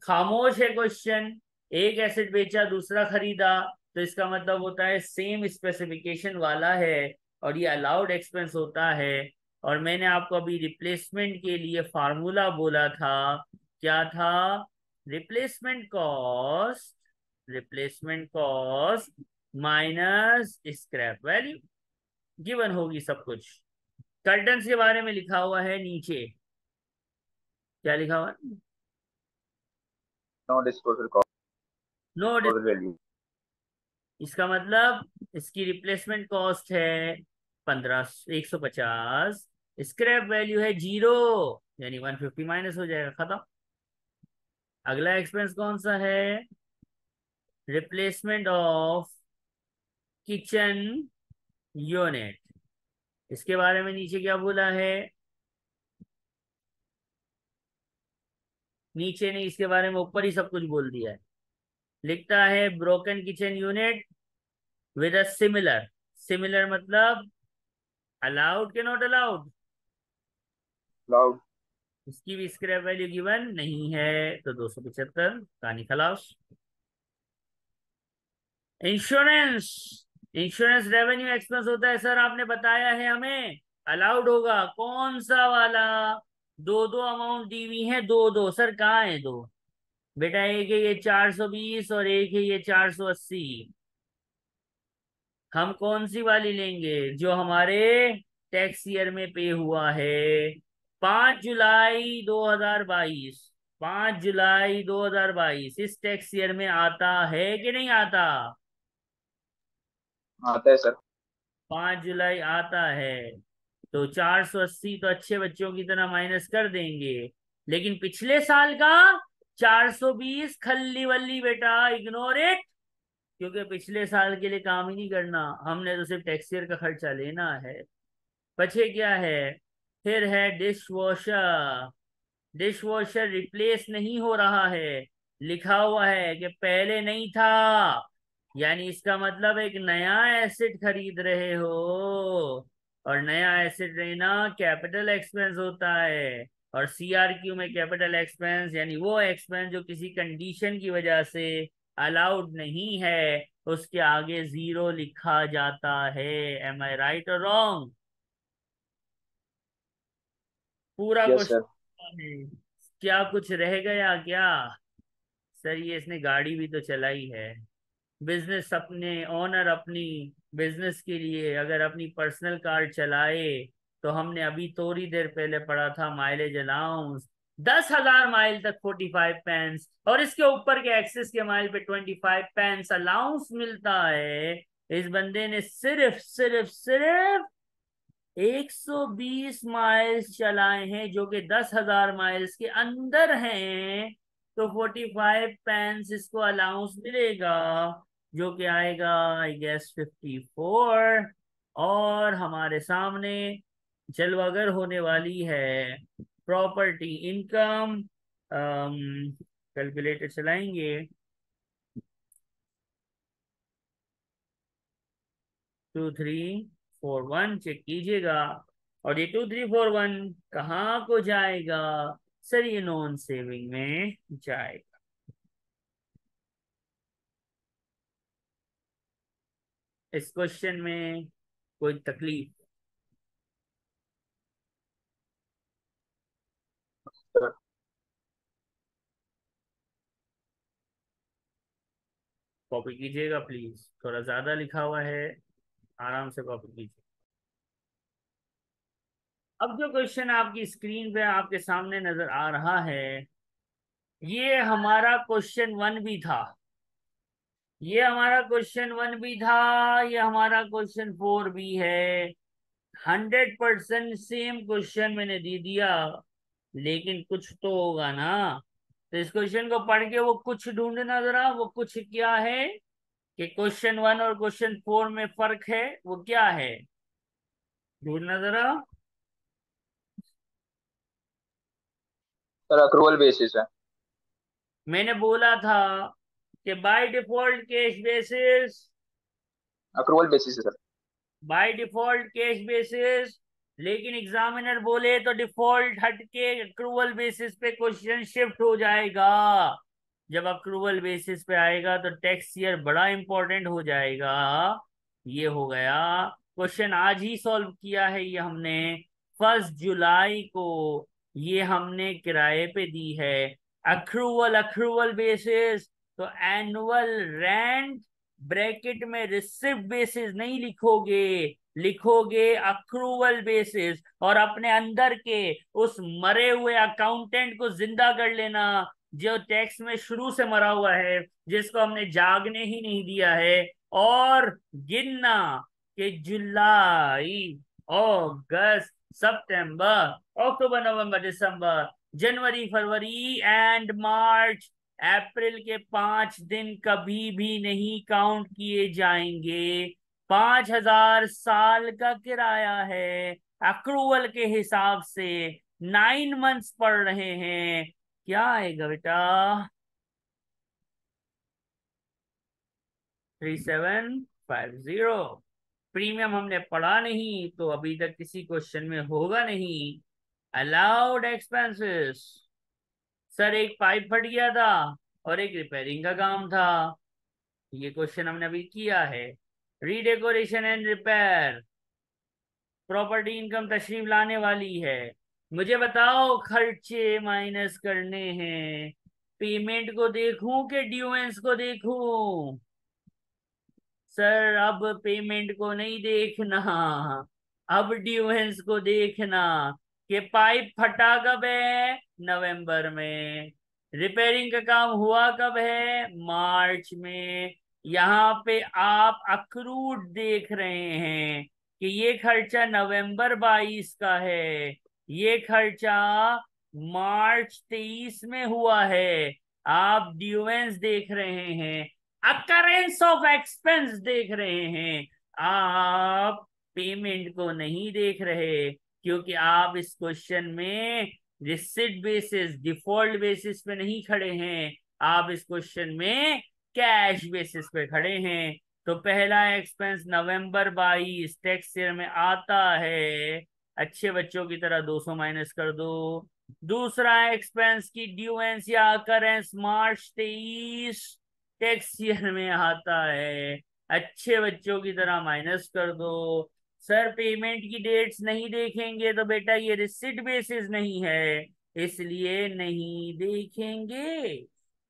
खामोश है क्वेश्चन, एक एसेट बेचा दूसरा खरीदा, तो इसका मतलब होता है सेम स्पेसिफिकेशन वाला है और ये अलाउड एक्सपेंस होता है। और मैंने आपको अभी रिप्लेसमेंट के लिए फार्मूला बोला था, क्या था? Replacement cost, replacement cost minus scrap value, given होगी सब कुछ। कर्टन्स के बारे में लिखा हुआ है नीचे, क्या लिखा हुआ है? No disposal no. Cost value. इसका मतलब इसकी रिप्लेसमेंट कॉस्ट है 150, स्क्रैप वैल्यू है 0, यानी 150 माइनस हो जाएगा, खत्म। अगला एक्सपेंस कौन सा है? Replacement of kitchen unit. इसके बारे में नीचे क्या बोला है? नीचे नहीं, इसके बारे में ऊपर ही सब कुछ बोल दिया है। लिखता है broken kitchen unit with a similar, similar मतलब अलाउड के नॉट अलाउड? क्लाउड। इसकी भी स्क्रैप वैल्यू गिवन नहीं है, तो 275, कहानी खलास। इंश्योरेंस, इंश्योरेंस रेवेन्यू एक्सपेंस होता है सर, आपने बताया है हमें। अलाउड होगा। कौन सा वाला? दो दो अमाउंट दी हुई है, दो दो। सर कहाँ है दो? बेटा एक है ये 420 और एक है ये 480। हम कौन सी वाली लेंगे? जो हमारे टैक्स ईयर में पे हुआ है। 5 जुलाई 2022। 5 जुलाई 2022 इस टैक्स ईयर में आता है कि नहीं आता? आता है सर। 5 जुलाई आता है। तो 480 तो अच्छे बच्चों की तरह माइनस कर देंगे। लेकिन पिछले साल का 420 खल्ली वल्ली बेटा, इग्नोर इट। क्योंकि पिछले साल के लिए काम ही नहीं करना हमने, तो सिर्फ टैक्स ईयर का खर्चा लेना है। बचे क्या है? फिर है dish washer. Dish washer replace नहीं हो रहा है। लिखा हुआ है कि पहले नहीं था। यानी इसका मतलब एक नया एसेट खरीद रहे हो। और नया एसेट लेना कैपिटल एक्सपेंस होता है। और सीआरक्यू में कैपिटल एक्सपेंस यानी वो एक्सपेंस जो किसी कंडीशन की वजह से अलाउड नहीं है, उसके आगे जीरो लिखा जाता है। एम आई राइट और रॉन्ग? पूरा यस सर। क्वेश्चन है। क्या कुछ रह गया क्या? सर ये इसने गाड़ी भी तो चलाई है। बिजनेस अपने ओनर अपनी बिजनेस के लिए अगर अपनी पर्सनल कार चलाए, तो हमने अभी थोड़ी देर पहले पढ़ा था माइलेज अलाउंस 10,000 माइल तक 45 पेंस, और इसके ऊपर के एक्सेस के माइल पे 25 पेंस अलाउंस मिलता है। इस बंदे ने सिर्फ सिर्फ सिर्फ 120 माइल्स चलाए हैं, जो कि 10,000 माइल्स के अंदर हैं। तो 45 पेंस इसको अलाउंस मिलेगा, जो कि आएगा आई गेस 54। और हमारे सामने जलवागर होने वाली है प्रॉपर्टी इनकम। कैलकुलेटर चलाएंगे। 2341 चेक कीजिएगा। और ये 2341 कहाँ को जाएगा? सर ये नॉन सेविंग में जाएगा। इस क्वेश्चन में कोई तकलीफ? सर कॉपी कीजिएगा प्लीज, थोड़ा ज्यादा लिखा हुआ है। आराम से कॉपी कीजिए। अब जो क्वेश्चन आपकी स्क्रीन पे आपके सामने नजर आ रहा है, ये हमारा क्वेश्चन 1 भी था। ये हमारा क्वेश्चन 1 भी था। ये हमारा क्वेश्चन 4 भी है। 100% सेम क्वेश्चन मैंने दे दिया। लेकिन कुछ तो होगा ना। तो इस क्वेश्चन को पढ़ के वो कुछ ढूंढना जरा, वो कुछ क्या है? कि क्वेश्चन 1 और क्वेश्चन 4 में फर्क है, वो क्या है? ढूंढना जरा। सर अक्रूवल बेसिस है। मैंने बोला था कि by default cash basis. Accrual basis है sir. By default cash basis. लेकिन एग्जामिनर बोले तो डिफॉल्ट हट के अक्रूवल बेसिस पे क्वेश्चन शिफ्ट हो जाएगा। जब अक्रूवल बेसिस पे आएगा तो टैक्स ईयर बड़ा इंपॉर्टेंट हो जाएगा। ये हो गया। क्वेश्चन आज ही सॉल्व किया है ये हमने, 1 जुलाई को। ये हमने किराए पे दी है। Accrual accrual basis. तो एनुअल रेंट ब्रैकेट में रिसिप्ट बेसिस नहीं लिखोगे, लिखोगे अक्रूवल बेसिस। और अपने अंदर के उस मरे हुए अकाउंटेंट को जिंदा कर लेना, जो टैक्स में शुरू से मरा हुआ है, जिसको हमने जागने ही नहीं दिया है। और गिनना कि जुलाई, अगस्त, सितंबर, अक्टूबर, नवंबर, दिसंबर, जनवरी, फरवरी एंड मार्च, अप्रैल के 5 दिन कभी भी नहीं काउंट किए जाएंगे। 5,000 साल का किराया है। अक्रूवल के हिसाब से 9 मंथ्स पड़ रहे हैं। क्या आएगा बेटा? 3750। प्रीमियम हमने पढ़ा नहीं तो अभी तक किसी क्वेश्चन में होगा नहीं। Allowed expenses. सर एक पाइप फट गया था और एक रिपेयरिंग का काम था। ये क्वेश्चन हमने अभी किया है। रीडेकोरेशन एंड रिपेयर। प्रॉपर्टी इनकम तशरीफ लाने वाली है। मुझे बताओ, खर्चे माइनस करने हैं, पेमेंट को देखूं कि ड्यूएंस को देखूं? सर अब पेमेंट को नहीं देखना, अब ड्यूएंस को देखना। कि पाइप फटा कब है? नवंबर में। रिपेयरिंग का काम हुआ कब है? मार्च में। यहाँ पे आप अक्रूड देख रहे हैं कि ये खर्चा नवंबर 22 का है, ये खर्चा मार्च 23 में हुआ है। आप ड्यूएंस देख रहे हैं, अकरेंस ऑफ एक्सपेंस देख रहे हैं, आप पेमेंट को नहीं देख रहे। क्योंकि आप इस क्वेश्चन में रिसिट बेसिस, डिफॉल्ट बेसिस पे नहीं खड़े हैं, आप इस क्वेश्चन में कैश बेसिस पे खड़े हैं। तो पहला एक्सपेंस नवंबर 22 टैक्स ईयर में आता है, अच्छे बच्चों की तरह 200 माइनस कर दो। दूसरा एक्सपेंस की ड्यूएंस या अकरेंस मार्च 23 टैक्स ईयर में आता है, अच्छे बच्चों की तरह माइनस कर दो। सर पेमेंट की डेट्स नहीं देखेंगे तो बेटा ये रिसिट बेसिस नहीं है, इसलिए नहीं देखेंगे।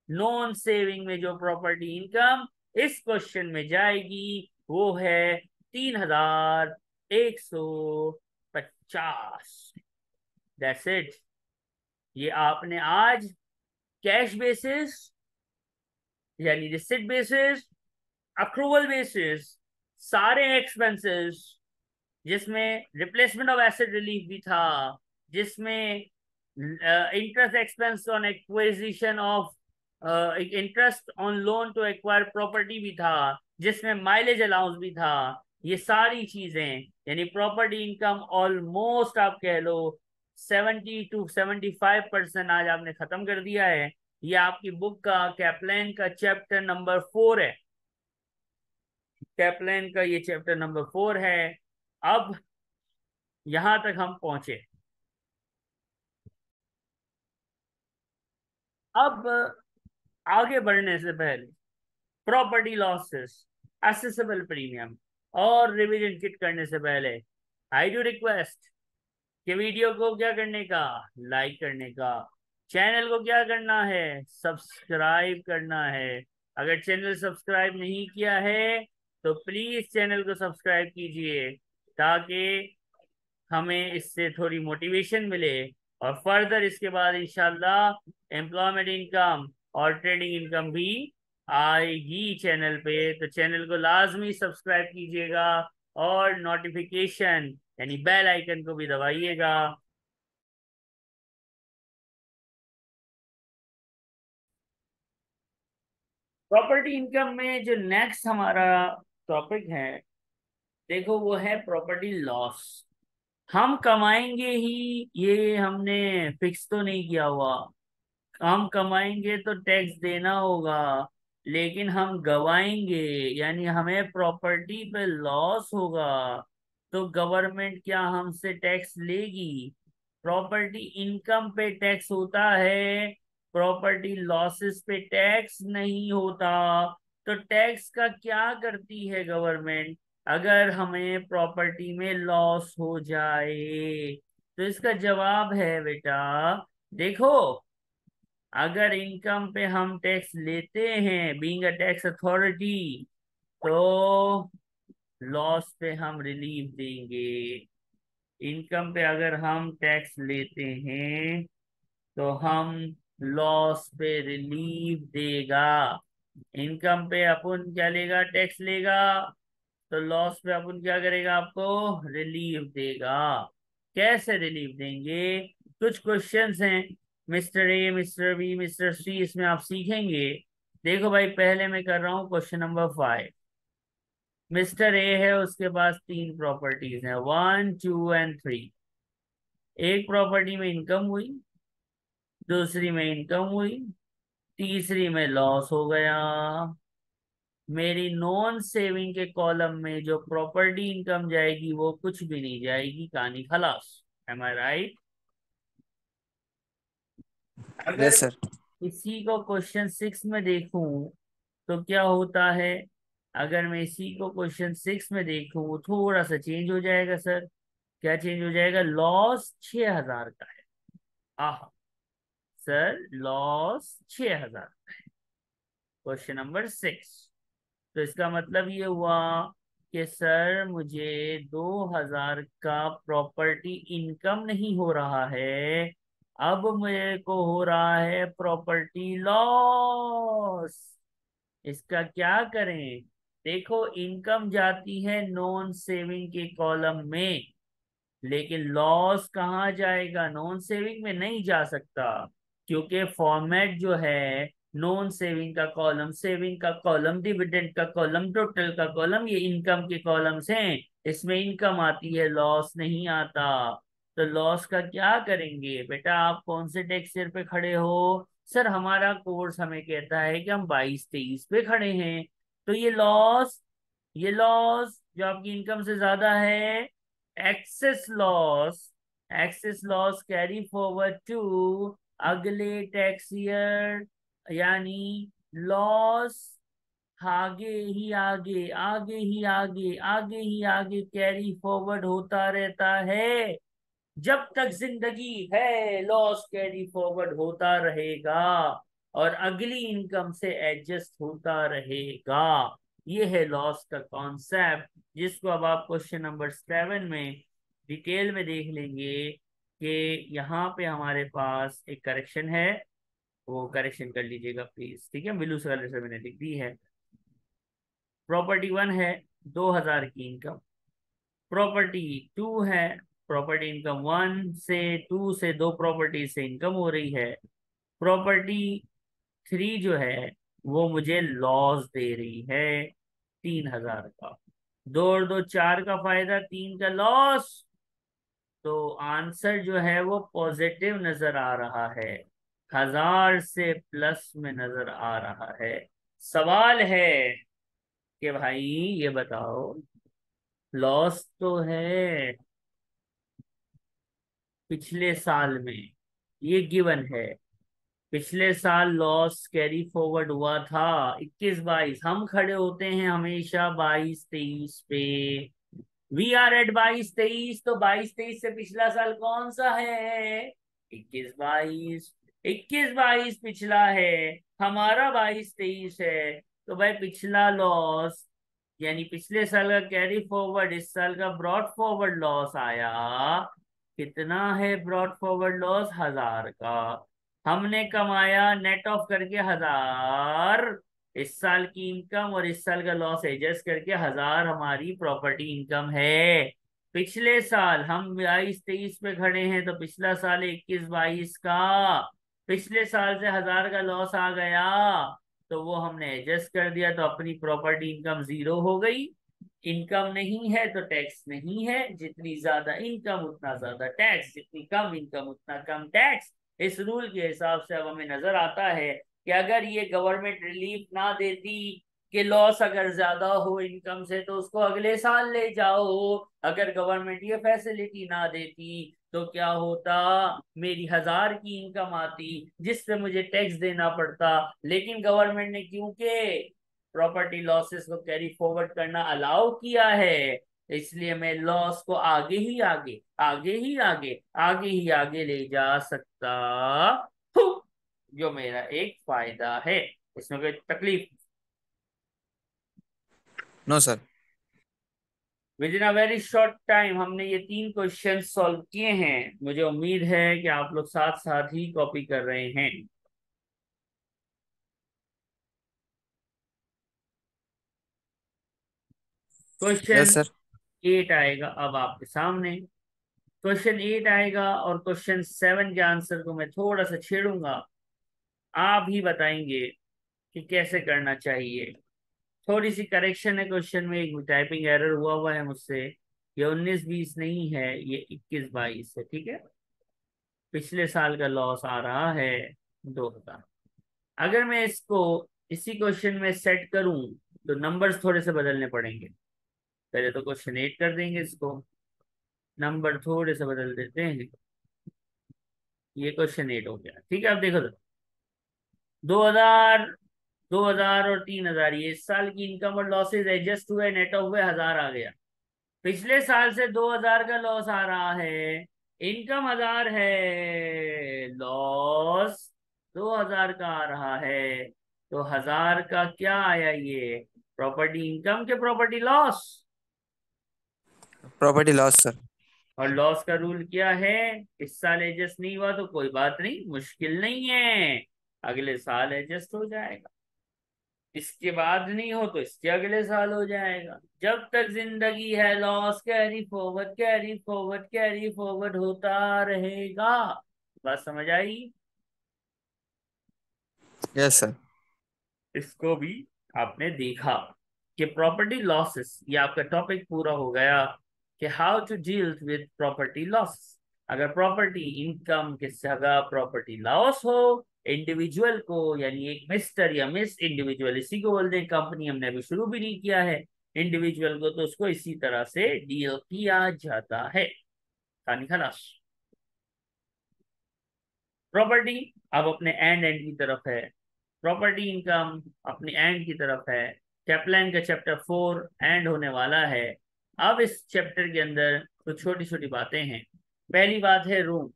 नॉन सेविंग में जो प्रॉपर्टी इनकम इस क्वेश्चन में जाएगी वो है 3150। That's it. ये आपने आज कैश बेसिस यानी रिसिट बेसिस, अक्रूवल बेसिस, सारे एक्सपेंसेस, जिसमें रिप्लेसमेंट ऑफ एसेट रिलीफ भी था, जिसमें interest expense on acquisition of, interest on loan to acquire property भी था, जिसमें माइलेज अलाउंस भी था, ये सारी चीजें यानी प्रॉपर्टी इनकम ऑलमोस्ट आप कह लो 70 to 75% आज आपने खत्म कर दिया है। ये आपकी बुक का कैप्लान का चैप्टर नंबर 4 है, कैप्लान का ये चैप्टर नंबर 4 है। अब यहां तक हम पहुंचे। अब आगे बढ़ने से पहले प्रॉपर्टी लॉसेस, असेसेबल प्रीमियम और रिवीजन किट करने से पहले आई डू रिक्वेस्ट कि वीडियो को क्या करने का, लाइक करने का, चैनल को क्या करना है, सब्सक्राइब करना है। अगर चैनल सब्सक्राइब नहीं किया है तो प्लीज चैनल को सब्सक्राइब कीजिए, ताकि हमें इससे थोड़ी मोटिवेशन मिले और फर्दर इसके बाद इंशाल्लाह एम्प्लॉयमेंट इनकम और ट्रेडिंग इनकम भी आएगी चैनल पे। तो चैनल को लाजमी सब्सक्राइब कीजिएगा और नोटिफिकेशन यानी बेल आइकन को भी दबाइएगा। प्रॉपर्टी इनकम में जो नेक्स्ट हमारा टॉपिक है, देखो वो है प्रॉपर्टी लॉस। हम कमाएंगे ही, ये हमने फिक्स तो नहीं किया हुआ। हम कमाएंगे तो टैक्स देना होगा, लेकिन हम गवाएंगे यानी हमें प्रॉपर्टी पे लॉस होगा तो गवर्नमेंट क्या हमसे टैक्स लेगी? प्रॉपर्टी इनकम पे टैक्स होता है, प्रॉपर्टी लॉसेस पे टैक्स नहीं होता। तो टैक्स का क्या करती है गवर्नमेंट अगर हमें प्रॉपर्टी में लॉस हो जाए? तो इसका जवाब है बेटा, देखो, अगर इनकम पे हम टैक्स लेते हैं बीइंग अ टैक्स अथॉरिटी, तो लॉस पे हम रिलीफ देंगे। इनकम पे अगर हम टैक्स लेते हैं तो हम लॉस पे रिलीफ देगा। इनकम पे अपन क्या लेगा? टैक्स लेगा। तो लॉस पे अपन क्या करेगा? आपको रिलीफ देगा। कैसे रिलीफ देंगे? कुछ क्वेश्चंस हैं, mister A, mister B, mister C, इसमें आप सीखेंगे। देखो भाई, पहले मैं कर रहा हूँ क्वेश्चन नंबर 5। मिस्टर ए है, उसके पास 3 प्रॉपर्टीज हैं, 1, 2 एंड 3। एक प्रॉपर्टी में इनकम हुई, दूसरी में इनकम हुई, तीसरी में लॉस हो गया। मेरी नॉन सेविंग के कॉलम में जो प्रॉपर्टी इनकम जाएगी वो कुछ भी नहीं जाएगी, कहानी खलास। एम आई राइट? अगर यस सर। इसी को क्वेश्चन 6 में देखूं तो क्या होता है? अगर मैं इसी को क्वेश्चन 6 में देखूं, वो थोड़ा सा चेंज हो जाएगा सर। क्या चेंज हो जाएगा? लॉस 6,000 का है। आह सर, लॉस 6,000। Question number 6। तो इसका मतलब ये हुआ कि सर मुझे 2,000 का प्रॉपर्टी इनकम नहीं हो रहा है, अब मेरे को हो रहा है प्रॉपर्टी लॉस। इसका क्या करें? देखो, इनकम जाती है नॉन सेविंग के कॉलम में, लेकिन लॉस कहाँ जाएगा? नॉन सेविंग में नहीं जा सकता, क्योंकि फॉर्मेट जो है, नॉन सेविंग का कॉलम, सेविंग का कॉलम, डिविडेंड का कॉलम, टोटल का कॉलम, ये इनकम के कॉलम्स हैं। इसमें इनकम आती है, लॉस नहीं आता। तो लॉस का क्या करेंगे? बेटा आप कौन से टैक्स ईयर पे खड़े हो? सर हमारा कोर्स हमें कहता है कि हम 22-23 पे खड़े हैं। तो ये लॉस जो आपकी इनकम से ज्यादा है, excess loss, excess loss carry forward to अगले टैक्स ईयर, यानी लॉस आगे ही आगे, आगे ही आगे, आगे ही आगे कैरी फॉरवर्ड होता रहता है। जब तक जिंदगी है लॉस कैरी फॉरवर्ड होता रहेगा और अगली इनकम से एडजस्ट होता रहेगा। ये है लॉस का कॉन्सेप्ट, जिसको अब आप क्वेश्चन नंबर 7 में डिटेल में देख लेंगे कि यहाँ पे हमारे पास एक करेक्शन है। वो करेक्शन कर लीजिएगा प्लीज, ठीक है? ब्लू कलर से मैंने लिख दी है। प्रॉपर्टी 1 है 2,000 की इनकम। प्रॉपर्टी 2 है, प्रॉपर्टी इनकम 1 से 2 से दो प्रॉपर्टी से इनकम हो रही है। प्रॉपर्टी 3 जो है वो मुझे लॉस दे रही है 3,000 का। 2 और 2 4 का फायदा, 3 का लॉस। तो आंसर जो है वो पॉजिटिव नजर आ रहा है, 1,000 से प्लस में नजर आ रहा है। सवाल है कि भाई ये बताओ, लॉस तो है पिछले साल में, ये गिवन है। पिछले साल लॉस कैरी फॉरवर्ड हुआ था 21-22, हम खड़े होते हैं हमेशा 22-23 पे। वी आर एट 22-23, तो 22-23 से पिछला साल कौन सा है? 21-22। 21-22 पिछला है, हमारा 22-23 है। तो भाई पिछला लॉस, यानी पिछले साल का कैरी फॉरवर्ड इस साल का ब्रॉड फॉरवर्ड लॉस आया। कितना है ब्रॉड फॉरवर्ड लॉस? 1,000 का। हमने कमाया नेट ऑफ करके 1,000, इस साल की इनकम और इस साल का लॉस एडजस्ट करके 1,000 हमारी प्रॉपर्टी इनकम है। पिछले साल हम 22-23 पे खड़े हैं, तो पिछला साल 21-22 का, पिछले साल से 1,000 का लॉस आ गया, तो वो हमने एडजस्ट कर दिया, तो अपनी प्रॉपर्टी इनकम जीरो हो गई। इनकम नहीं है तो टैक्स नहीं है, जितनी ज्यादा इनकम उतना ज्यादा टैक्स, जितनी कम इनकम उतना कम टैक्स। इस रूल के हिसाब से अब हमें नजर आता है कि अगर ये गवर्नमेंट रिलीफ ना देती कि लॉस अगर ज्यादा हो इनकम से तो उसको अगले साल ले जाओ, अगर गवर्नमेंट ये फैसिलिटी ना देती तो क्या होता? मेरी 1,000 की इनकम आती जिस पे मुझे टैक्स देना पड़ता, लेकिन गवर्नमेंट ने क्योंकि प्रॉपर्टी लॉसेस को कैरी फॉरवर्ड करना अलाउ किया है, इसलिए मैं लॉस को आगे ही आगे, आगे ही आगे, आगे ही आगे ले जा सकता हूँ, जो मेरा एक फायदा है। इसमें कोई तकलीफ? No sir. Within a very short time हमने ये 3 क्वेश्चन सॉल्व किए हैं। मुझे उम्मीद है कि आप लोग साथ साथ ही कॉपी कर रहे हैं। Yes question sir. 8 आएगा अब आपके सामने। क्वेश्चन 8 आएगा और क्वेश्चन 7 के आंसर को मैं थोड़ा सा छेड़ूंगा। आप ही बताएंगे कि कैसे करना चाहिए। थोड़ी सी करेक्शन है क्वेश्चन में, एक टाइपिंग एरर हुआ हुआ है मुझसे। ये 19-20 नहीं है, ये 21-22 है, ठीक है? पिछले साल का लॉस आ रहा है 2,000। अगर मैं इसको इसी क्वेश्चन में सेट करूं तो नंबर्स थोड़े से बदलने पड़ेंगे। पहले तो क्वेश्चन 8 कर देंगे इसको, नंबर थोड़े से बदल देते हैं। ये क्वेश्चन 8 हो गया, ठीक है? अब देखो तो 2,000, 2,000 और 3,000, ये इस साल की इनकम और लॉसेज एडजस्ट हुए, नेट ऑफ हुए 1,000 आ गया। पिछले साल से 2000 का लॉस आ रहा है, इनकम 1000 है, लॉस 2000 का आ रहा है। तो 1000 का क्या आया ये, प्रॉपर्टी इनकम के property loss. Property loss sir. और लॉस का रूल क्या है, इस साल एडजस्ट नहीं हुआ तो कोई बात नहीं, मुश्किल नहीं है, अगले साल एडजस्ट हो जाएगा। इसके बाद नहीं हो तो इसके अगले साल हो जाएगा। जब तक जिंदगी है loss carry forward carry forward carry forward होता रहेगा। बात समझ आई। Yes sir. इसको भी आपने देखा कि प्रॉपर्टी लॉसेस, ये आपका टॉपिक पूरा हो गया कि how to deal with property loss. अगर प्रॉपर्टी इनकम के जगह प्रॉपर्टी लॉस हो, इंडिविजुअल को, यानी एक मिस्टर या मिस इंडिविजुअल, इसी को बोलते हैं, कंपनी हमने अभी शुरू भी नहीं किया है, इंडिविजुअल को, तो उसको इसी तरह से डील किया जाता है। कहानी खलास। प्रॉपर्टी अब अपने एंड एंड की तरफ है, प्रॉपर्टी इनकम अपनी एंड की तरफ है। कैपलाइन का चैप्टर 4 एंड होने वाला है। अब इस चैप्टर के अंदर कुछ छोटी छोटी बातें हैं। पहली बात है रूम।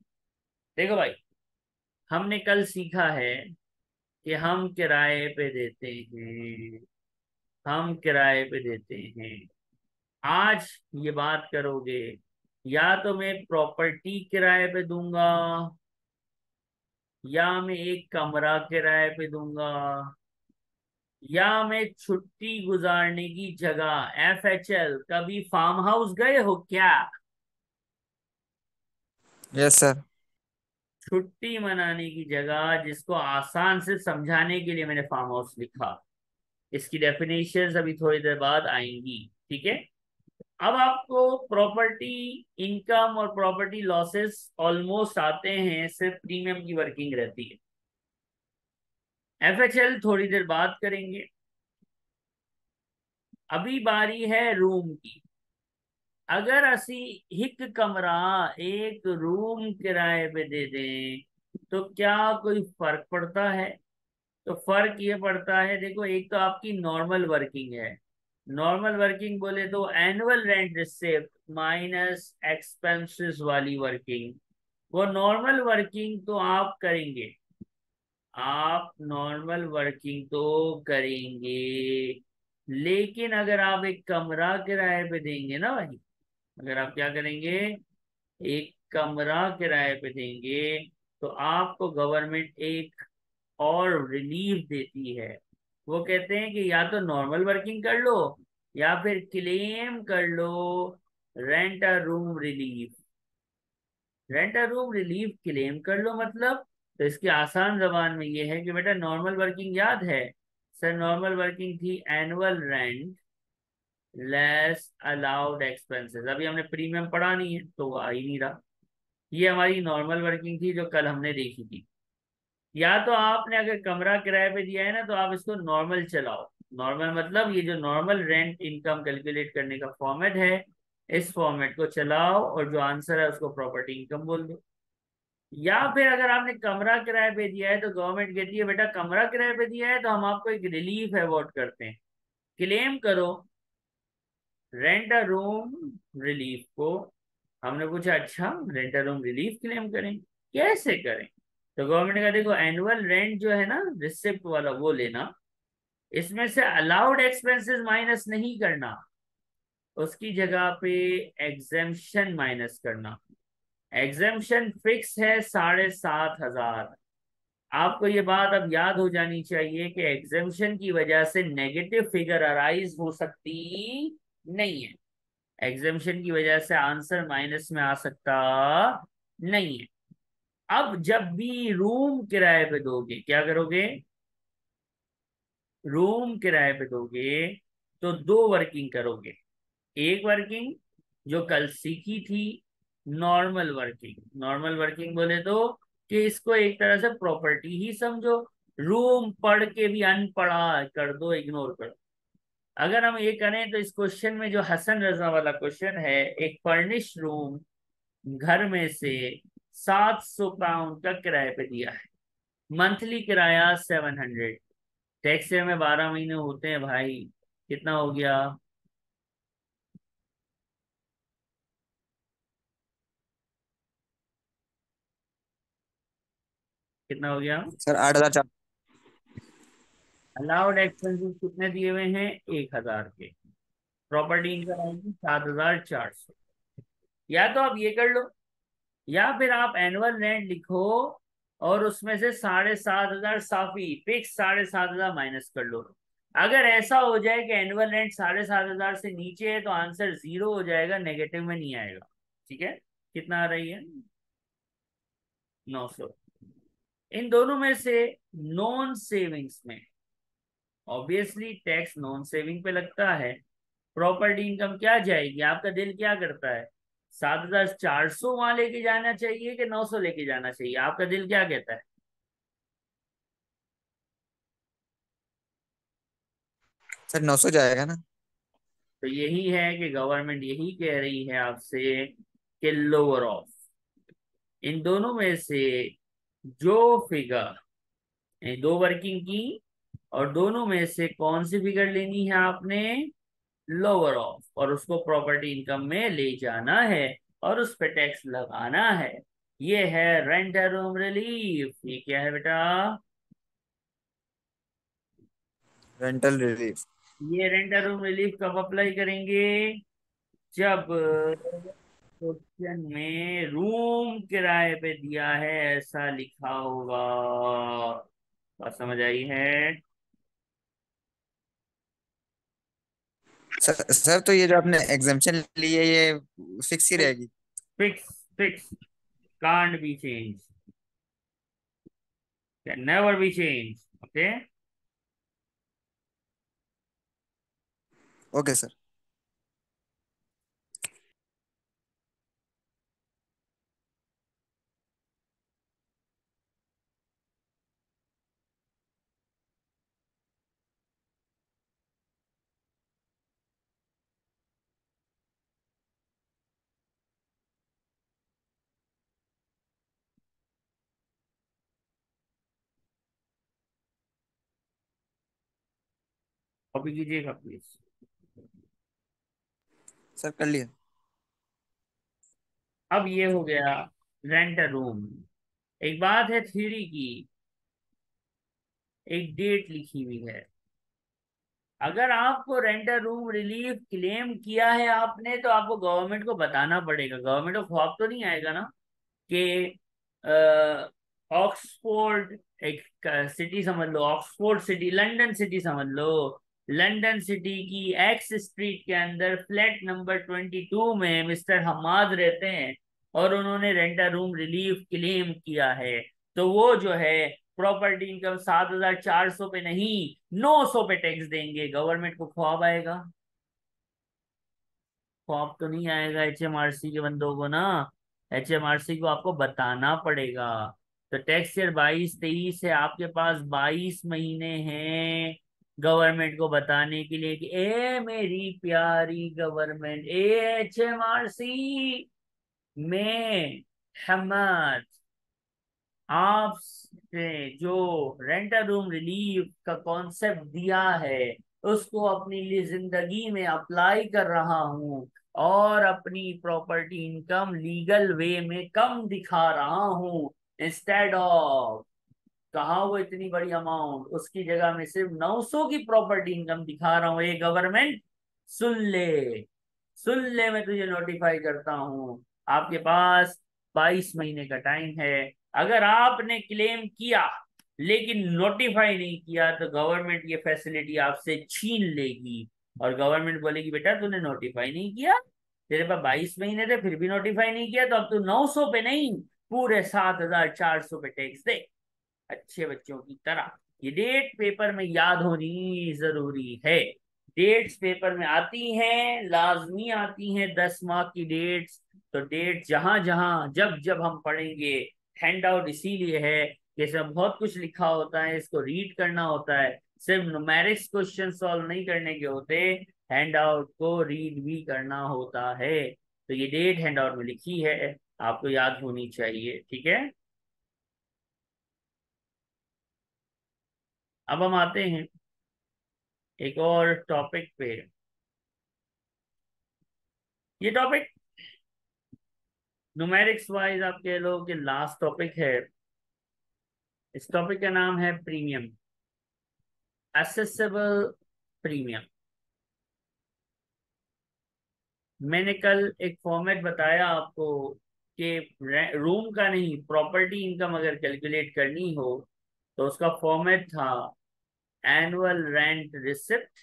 देखो भाई, हमने कल सीखा है कि हम किराए पे देते हैं, हम किराए पे देते हैं। आज ये बात करोगे, या तो मैं प्रॉपर्टी किराए पे दूंगा, या मैं एक कमरा किराए पे दूंगा, या मैं छुट्टी गुजारने की जगह FHL। कभी फार्म हाउस गए हो क्या? Yes sir. छुट्टी मनाने की जगह, जिसको आसान से समझाने के लिए मैंने फार्म हाउस लिखा। इसकी डेफिनेशंस अभी थोड़ी देर बाद आएंगी, ठीक है। अब आपको प्रॉपर्टी इनकम और प्रॉपर्टी लॉसेस ऑलमोस्ट आते हैं, सिर्फ प्रीमियम की वर्किंग रहती है। FHL थोड़ी देर बात करेंगे, अभी बारी है रूम की। अगर असी एक कमरा, एक रूम किराए पे दे दें तो क्या कोई फर्क पड़ता है? तो फर्क ये पड़ता है, देखो, एक तो आपकी नॉर्मल वर्किंग है। नॉर्मल वर्किंग बोले तो annual rent receipt minus expenses वाली वर्किंग। वो नॉर्मल वर्किंग तो आप करेंगे, आप नॉर्मल वर्किंग तो करेंगे, लेकिन अगर आप एक कमरा किराए पे देंगे ना भाई, अगर आप क्या करेंगे, एक कमरा किराए पे देंगे, तो आपको गवर्नमेंट एक और रिलीफ देती है। वो कहते हैं कि या तो नॉर्मल वर्किंग कर लो, या फिर क्लेम कर लो rent a room relief. Rent a room relief claim कर लो मतलब, तो इसकी आसान जबान में ये है कि बेटा, नॉर्मल वर्किंग याद है सर, नॉर्मल वर्किंग थी annual rent less allowed expenses. अभी हमने प्रीमियम पढ़ा नहीं है तो वो आ ही नहीं रहा। ये हमारी नॉर्मल वर्किंग थी जो कल हमने देखी थी। या तो आपने अगर कमरा किराए पे दिया है ना, तो आप इसको नॉर्मल चलाओ। नॉर्मल मतलब ये जो नॉर्मल रेंट इनकम कैलकुलेट करने का फॉर्मेट है, इस फॉर्मेट को चलाओ और जो आंसर है उसको प्रॉपर्टी इनकम बोल दो। या फिर अगर आपने कमरा किराए पे दिया है तो गवर्नमेंट कहती है बेटा, कमरा किराए पे दिया है तो हम आपको एक रिलीफ अवार्ड करते हैं, क्लेम करो रेंट अ रूम रिलीफ को। हमने पूछा अच्छा, rent a room relief claim करें, कैसे करें? तो गवर्नमेंट का देखो, एनुअल रेंट जो है ना रिसिप्ट वाला, वो लेना, इसमें से अलाउड एक्सपेंसेस माइनस नहीं करना, उसकी जगह पे एग्जेम्पशन माइनस करना। एग्जेम्पशन फिक्स है 7,500। आपको ये बात अब याद हो जानी चाहिए कि एग्जेम्पशन की वजह से नेगेटिव फिगर अराइज हो सकती नहीं है। एग्जेम्पशन की वजह से आंसर माइनस में आ सकता नहीं है। अब जब भी रूम किराए पे दोगे, क्या करोगे, रूम किराए पे दोगे तो दो वर्किंग करोगे। एक वर्किंग जो कल सीखी थी, नॉर्मल वर्किंग। नॉर्मल वर्किंग बोले तो कि इसको एक तरह से प्रॉपर्टी ही समझो, रूम पढ़ के भी अनपढ़ा कर दो, इग्नोर कर दो। अगर हम ये करें तो इस क्वेश्चन में जो हसन रजा वाला क्वेश्चन है, एक फर्निश रूम घर में से 700 पाउंड का किराए पे दिया है, मंथली किराया 700, टैक्स में 12 महीने होते हैं भाई, कितना हो गया, कितना हो गया? सर 8,400। अलाउड एक्सपेंसेस कितने दिए हुए हैं? 1,000 के। प्रॉपर्टी इनकम आएगी 7,400। या तो आप ये कर लो, या फिर आप एनुअल रेंट लिखो और उसमें से 7,500 साफी फिक्स 7,500 माइनस कर लो। अगर ऐसा हो जाए कि एनुअल रेंट 7,500 से नीचे है तो आंसर 0 हो जाएगा, नेगेटिव में नहीं आएगा। ठीक है? कितना आ रही है? 900। इन दोनों में से नॉन सेविंग्स में ऑब्वियसली टैक्स नॉन सेविंग पे लगता है। प्रॉपर्टी इनकम क्या जाएगी? आपका दिल क्या करता है? 7,400 वहां लेके जाना चाहिए कि 900 लेके जाना चाहिए? आपका दिल क्या कहता है? सर 900 जाएगा ना? तो यही है कि गवर्नमेंट यही कह रही है आपसे कि लोअर ऑफ इन दोनों में से जो फिगर, दो वर्किंग की, और दोनों में से कौन सी फिगर लेनी है आपने? लोअर ऑफ, और उसको प्रॉपर्टी इनकम में ले जाना है और उस पे टैक्स लगाना है। ये है रेंट रूम रिलीफ। ये क्या है बेटा? Rental relief. ये रेंट रूम रिलीफ कब अप्लाई करेंगे? जब क्वेश्चन में रूम किराए पे दिया है ऐसा लिखा होगा। बात समझ आई है? सर तो ये जो आपने एग्जाम्पशन ली है ये फिक्स ही रहेगी? Fix, fix, can't be change, can never be change. Okay. Okay sir. Copy कीजिएगा प्लीज। सर कर लिया। अब ये हो गया रेंट रूम। एक बात है थ्योरी की, एक डेट लिखी हुई है। अगर आपको रेंटल रूम रिलीफ क्लेम किया है आपने तो आपको गवर्नमेंट को बताना पड़ेगा। गवर्नमेंट को ख्वाब तो नहीं आएगा ना कि ऑक्सफोर्ड एक सिटी समझ लो, ऑक्सफोर्ड सिटी, लंदन सिटी समझ लो। लंदन सिटी की एक्स स्ट्रीट के अंदर फ्लैट नंबर 22 में मिस्टर हमाद रहते हैं और उन्होंने रेंटल रूम रिलीफ क्लेम किया है। तो वो जो है प्रॉपर्टी इनकम 7,400 पे नहीं 900 पे टैक्स देंगे। गवर्नमेंट को ख्वाब आएगा? ख्वाब तो नहीं आएगा एचएमआरसी के बंदों को ना। एचएमआरसी को आपको बताना पड़ेगा। तो टैक्स ईयर 22-23 है, आपके पास 22 महीने हैं गवर्नमेंट को बताने के लिए कि ए मेरी प्यारी गवर्नमेंट, ए एचएमआरसी में हमद, आपने जो रेंटल रूम रिलीफ का कॉन्सेप्ट दिया है उसको अपनी जिंदगी में अप्लाई कर रहा हूँ और अपनी प्रॉपर्टी इनकम लीगल वे में कम दिखा रहा हूँ। इंस्टेड ऑफ, कहा वो इतनी बड़ी अमाउंट, उसकी जगह में सिर्फ 900 की प्रॉपर्टी इनकम दिखा रहा हूँ। ये गवर्नमेंट सुन ले, सुन ले, मैं तुझे नोटिफाई करता हूँ। आपके पास 22 महीने का टाइम है। अगर आपने क्लेम किया लेकिन नोटिफाई नहीं किया तो गवर्नमेंट ये फैसिलिटी आपसे छीन लेगी और गवर्नमेंट बोलेगी बेटा तूने नोटिफाई नहीं किया, तेरे पास 22 महीने थे फिर भी नोटिफाई नहीं किया, तो अब तू 900 पे नहीं पूरे 7,400 पे टैक्स दे, अच्छे बच्चों की तरह। ये डेट पेपर में याद होनी जरूरी है। डेट्स पेपर में आती हैं, लाजमी आती हैं 10 मार्क की डेट्स। तो डेट जहां जहां जब जब हम पढ़ेंगे, हैंड आउट इसीलिए है कि इसमें बहुत कुछ लिखा होता है, इसको रीड करना होता है। सिर्फ न्यूमेरिक्स क्वेश्चन सॉल्व नहीं करने के होते, हैंड आउट को रीड भी करना होता है। तो ये डेट हैंड आउट में लिखी है, आपको याद होनी चाहिए। ठीक है? अब हम आते हैं एक और टॉपिक पे। ये टॉपिक न्यूमेरिक्स वाइज आप कह लो कि लास्ट टॉपिक है। इस टॉपिक का नाम है प्रीमियम, असेसेबल प्रीमियम। मैंने कल एक फॉर्मेट बताया आपको कि रूम का नहीं, प्रॉपर्टी इनकम अगर कैलकुलेट करनी हो तो उसका फॉर्मेट था annual rent receipt,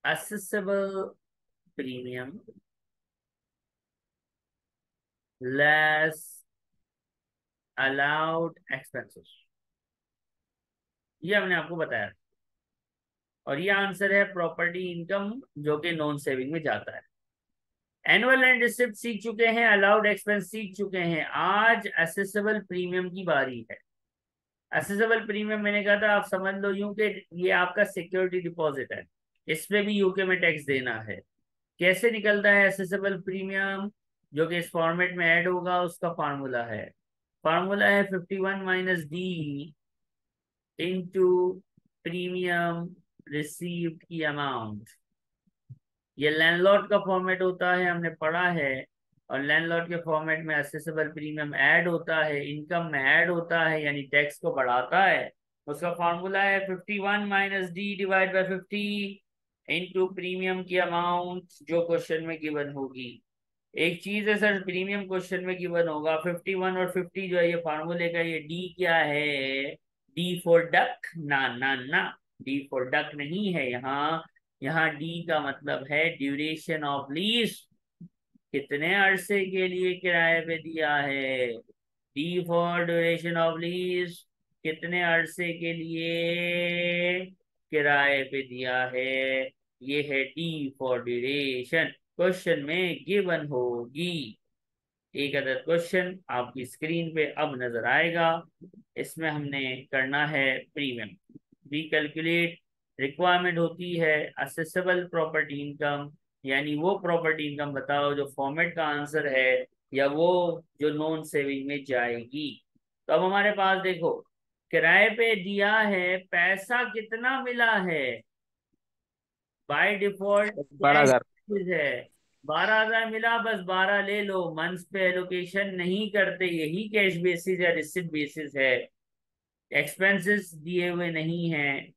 accessible premium, less allowed expenses. ये हमने आपको बताया और ये आंसर है प्रॉपर्टी इनकम जो कि नॉन सेविंग में जाता है। एनुअल एंड रिसिप्ट सीख चुके हैं, अलाउड एक्सपेंस सीख चुके हैं, आज असेसेबल प्रीमियम की बारी है। असेसेबल प्रीमियम मैंने कहा था आप समझ लो यूं कि ये आपका सिक्योरिटी डिपॉजिट है, इस पे भी यूके में टैक्स देना है। कैसे निकलता है असेसेबल प्रीमियम, जो कि इस फॉर्मेट में ऐड होगा, उसका फार्मूला है, फार्मूला है 51 - D इंटू प्रीमियम रिसीव्ड की अमाउंट। ये लैंडलॉर्ड का फॉर्मेट होता है, हमने पढ़ा है। और लैंडलॉर्ड के फॉर्मेट में असेसेबल प्रीमियम ऐड होता है, इनकम में ऐड होता है, यानी टैक्स को बढ़ाता है। उसका फॉर्मूला है 51 - D divide by 50 into premium की अमाउंट जो क्वेश्चन में गिवन होगी। एक चीज है सर, प्रीमियम क्वेश्चन में गिवन होगा 51 और 50 जो है ये फार्मूले का, ये डी क्या है, डी फॉर डक, ना ना ना, डी फॉर डक नहीं है यहाँ। यहाँ डी का मतलब है ड्यूरेशन ऑफ लीज, कितने अरसे के लिए किराए पे दिया है। D for duration of lease, कितने अरसे के लिए किराए पे दिया है, ये है डी फॉर ड्यूरेशन। क्वेश्चन में गिवन होगी। एक अदर क्वेश्चन आपकी स्क्रीन पे अब नजर आएगा, इसमें हमने करना है प्रीमियम। रिकैलकुलेट रिक्वायरमेंट होती है असेसेबल प्रॉपर्टी इनकम, यानी वो प्रॉपर्टी इनकम बताओ जो फॉर्मेट का आंसर है या वो जो नॉन सेविंग में जाएगी। तो अब हमारे पास देखो, किराए पे दिया है, पैसा कितना मिला है, बाय डिफॉल्ट 12,000। कैश है, 12,000 मिला, बस 12 ले लो, मंथ्स पे एलोकेशन नहीं करते, यही कैश बेसिस या रिसिप्ट बेसिस है। एक्सपेंसेस दिए हुए नहीं हैं।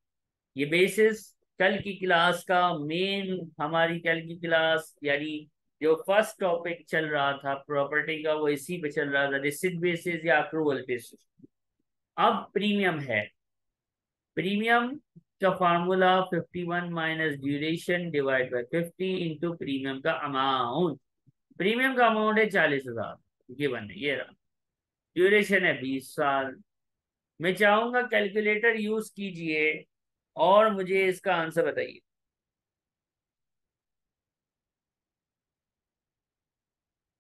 ये बेसिस कल की क्लास का मेन, हमारी कल की क्लास यानी जो फर्स्ट टॉपिक चल रहा था प्रॉपर्टी का, वो इसी पे चल रहा था, रिसिप्ट बेसिस या अक्रूवल बेसिस। अब प्रीमियम है, प्रीमियम का formula 51 - duration divide by 50 into premium का अमाउंट। प्रीमियम का अमाउंट है 40,000, गिवन है, ये रहा। ड्यूरेशन है 20 साल। मैं चाहूंगा कैलकुलेटर यूज कीजिए और मुझे इसका आंसर बताइए।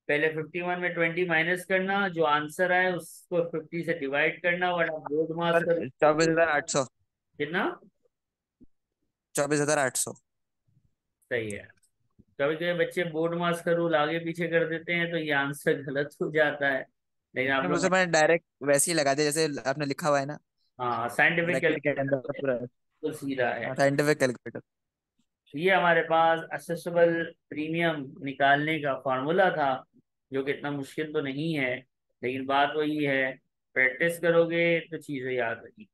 पहले 51 में 20 माइनस करना, जो आंसर आए उसको 50 से डिवाइड करना, वरना बोर्ड मास सर कर। 24,800। कितना? 24,800। सही है। कभी कभी बच्चे बोर्ड मास का रूल आगे पीछे कर देते हैं तो ये आंसर गलत हो जाता है, लेकिन आप लोग, मुझे मैंने डायरेक्ट वैसे ही लगा दिया जैसे आपने लिखा हुआ है ना, हाँ साइंटिफिक ब्रैकेट के अंदर कैलकुलेटर पूरा। तो सीधा है। Scientific calculator. तो ये हमारे पास असेसेबल प्रीमियम निकालने का फार्मूला था, जो कि इतना मुश्किल तो नहीं है, लेकिन बात वही है, प्रैक्टिस करोगे तो चीजें याद रहेगी,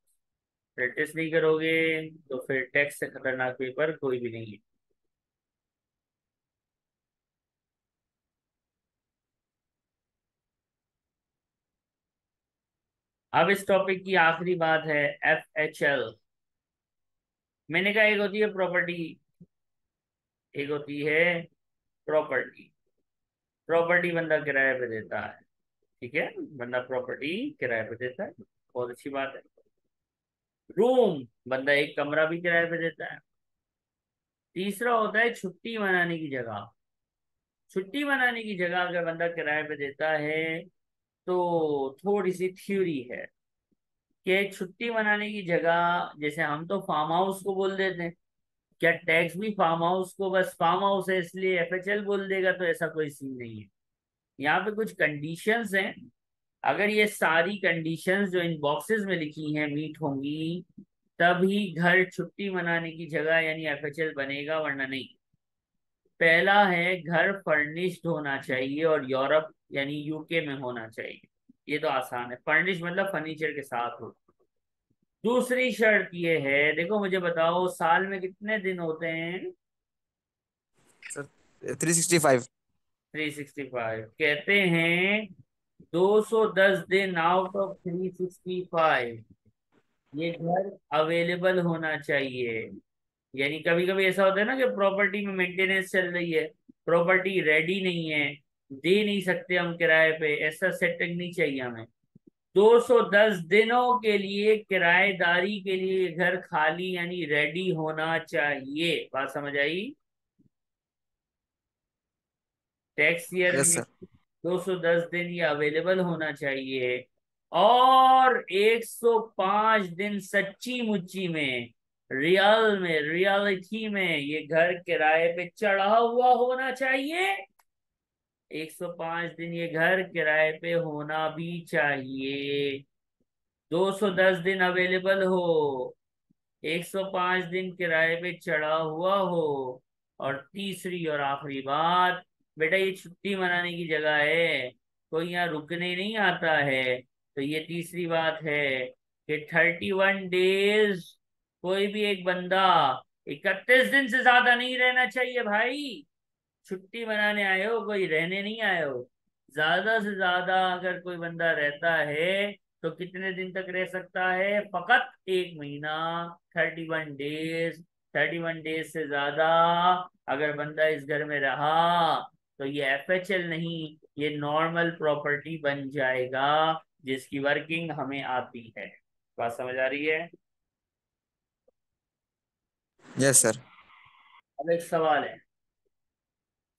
प्रैक्टिस नहीं करोगे तो फिर टेक्स्ट से खतरनाक पेपर कोई भी नहीं है। अब इस टॉपिक की आखिरी बात है FHL। मैंने कहा एक होती है प्रॉपर्टी, एक होती है प्रॉपर्टी। प्रॉपर्टी बंदा किराए पे देता है, ठीक है, बंदा प्रॉपर्टी किराए पे देता है, बहुत अच्छी बात है। रूम, बंदा एक कमरा भी किराए पे देता है। तीसरा होता है छुट्टी मनाने की जगह। छुट्टी मनाने की जगह अगर बंदा किराए पे देता है तो थोड़ी सी थ्योरी है कि छुट्टी मनाने की जगह, जैसे हम तो फार्म हाउस को बोल देते हैं, क्या टैक्स भी फार्म हाउस को, बस फार्म हाउस है इसलिए FHL बोल देगा? तो ऐसा कोई सीन नहीं है। यहाँ पे कुछ कंडीशंस हैं, अगर ये सारी कंडीशंस जो इन बॉक्सेस में लिखी हैं मीट होंगी, तभी घर छुट्टी मनाने की जगह यानी FHL बनेगा, वरना नहीं। पहला है घर फर्निश्ड होना चाहिए और यूरोप यानी UK में होना चाहिए। ये तो आसान है, फर्निश मतलब फर्नीचर के साथ हो। दूसरी शर्त ये है, देखो मुझे बताओ साल में कितने दिन होते हैं? सर 365। 365 कहते हैं। 210 दिन आउट ऑफ 365 ये घर अवेलेबल होना चाहिए। यानी कभी कभी ऐसा होता है ना कि प्रॉपर्टी में मेंटेनेंस चल रही है, प्रॉपर्टी रेडी नहीं है, दे नहीं सकते हम किराए पे, ऐसा सेटिंग नहीं चाहिए हमें। 210 दिनों के लिए किराएदारी के लिए घर खाली यानी रेडी होना चाहिए। बात समझ आई? टैक्स ईयर यस में सर। 210 दिन ये अवेलेबल होना चाहिए। और 105 दिन सच्ची मुच्ची में, रियलिटी में ये घर किराए पे चढ़ा हुआ होना चाहिए। 105 दिन ये घर किराए पे होना भी चाहिए। 210 दिन अवेलेबल हो, 105 दिन किराए पे चढ़ा हुआ हो। और तीसरी और आखिरी बात, बेटा ये छुट्टी मनाने की जगह है, कोई यहाँ रुकने नहीं आता है। तो ये तीसरी बात है कि 31 डेज, कोई भी एक बंदा 31 दिन से ज्यादा नहीं रहना चाहिए भाई। छुट्टी मनाने आए हो, कोई रहने नहीं आए हो। ज्यादा से ज्यादा अगर कोई बंदा रहता है तो कितने दिन तक रह सकता है? फकत 1 महीना, 31 डेज। 31 डेज से ज्यादा अगर बंदा इस घर में रहा तो ये एफएचएल नहीं, ये नॉर्मल प्रॉपर्टी बन जाएगा, जिसकी वर्किंग हमें आती है। बात समझ आ रही है? Yes sir. अब एक सवाल है,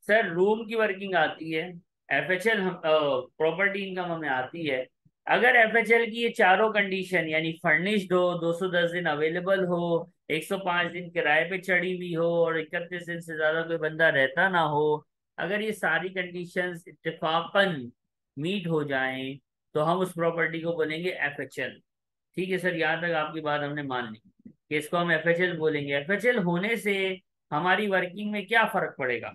सर रूम की वर्किंग आती है, एफएचएल हम प्रॉपर्टी इनकम हमें आती है। अगर एफएचएल की ये चारों कंडीशन यानी फर्निश्ड हो, 210 दिन अवेलेबल हो, 105 दिन किराए पे चढ़ी हुई हो और 31 दिन से ज्यादा कोई बंदा रहता ना हो, अगर ये सारी कंडीशंस इत्तेफाकन मीट हो जाएं तो हम उस प्रॉपर्टी को बोलेंगे एफएचएल। ठीक है सर, यहाँ तक आपकी बात हमने मान ली कि इसको हम एफएचएल बोलेंगे। एफएचएल होने से हमारी वर्किंग में क्या फर्क पड़ेगा?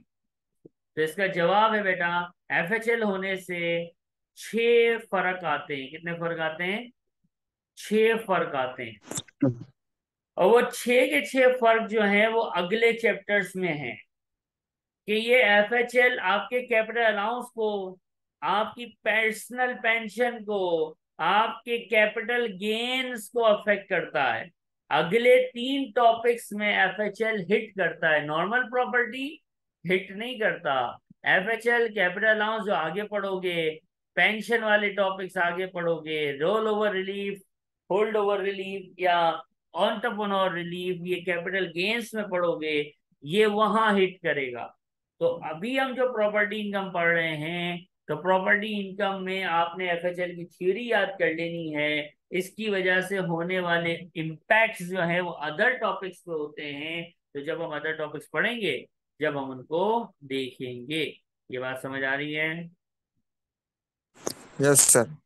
तो इसका जवाब है बेटा, एफएचएल होने से 6 फर्क आते हैं। कितने फर्क आते हैं? 6 फर्क आते हैं। और वो 6 के 6 फर्क जो हैं वो अगले चैप्टर्स में हैं कि ये एफएचएल आपके कैपिटल अलाउंस को, आपकी पर्सनल पेंशन को, आपके कैपिटल गेन्स को अफेक्ट करता है। अगले 3 टॉपिक्स में एफएचएल हिट करता है, नॉर्मल प्रॉपर्टी हिट नहीं करता। एफएचएल, कैपिटल अलाउंस जो आगे पढ़ोगे, पेंशन वाले टॉपिक्स आगे पढ़ोगे, roll over relief, hold over relief या ऑन्टरप्रेन्योर रिलीफ, ये कैपिटल गेन्स में पढ़ोगे, ये वहां हिट करेगा। तो अभी हम जो प्रॉपर्टी इनकम पढ़ रहे हैं, तो प्रॉपर्टी इनकम में आपने एफएचएल की थ्योरी याद कर लेनी है। इसकी वजह से होने वाले इम्पैक्ट्स जो है वो अदर टॉपिक्स पे होते हैं। तो जब हम अदर टॉपिक्स पढ़ेंगे, जब हम उनको देखेंगे। ये बात समझ आ रही है? Yes sir.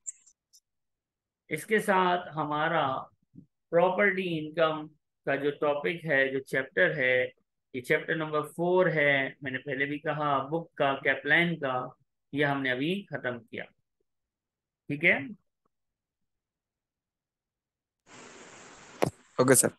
इसके साथ हमारा प्रॉपर्टी इनकम का जो टॉपिक है, जो चैप्टर है, ये चैप्टर नंबर 4 है। मैंने पहले भी कहा बुक का, कैपलान का, ये हमने अभी खत्म किया। ठीक है। Okay sir.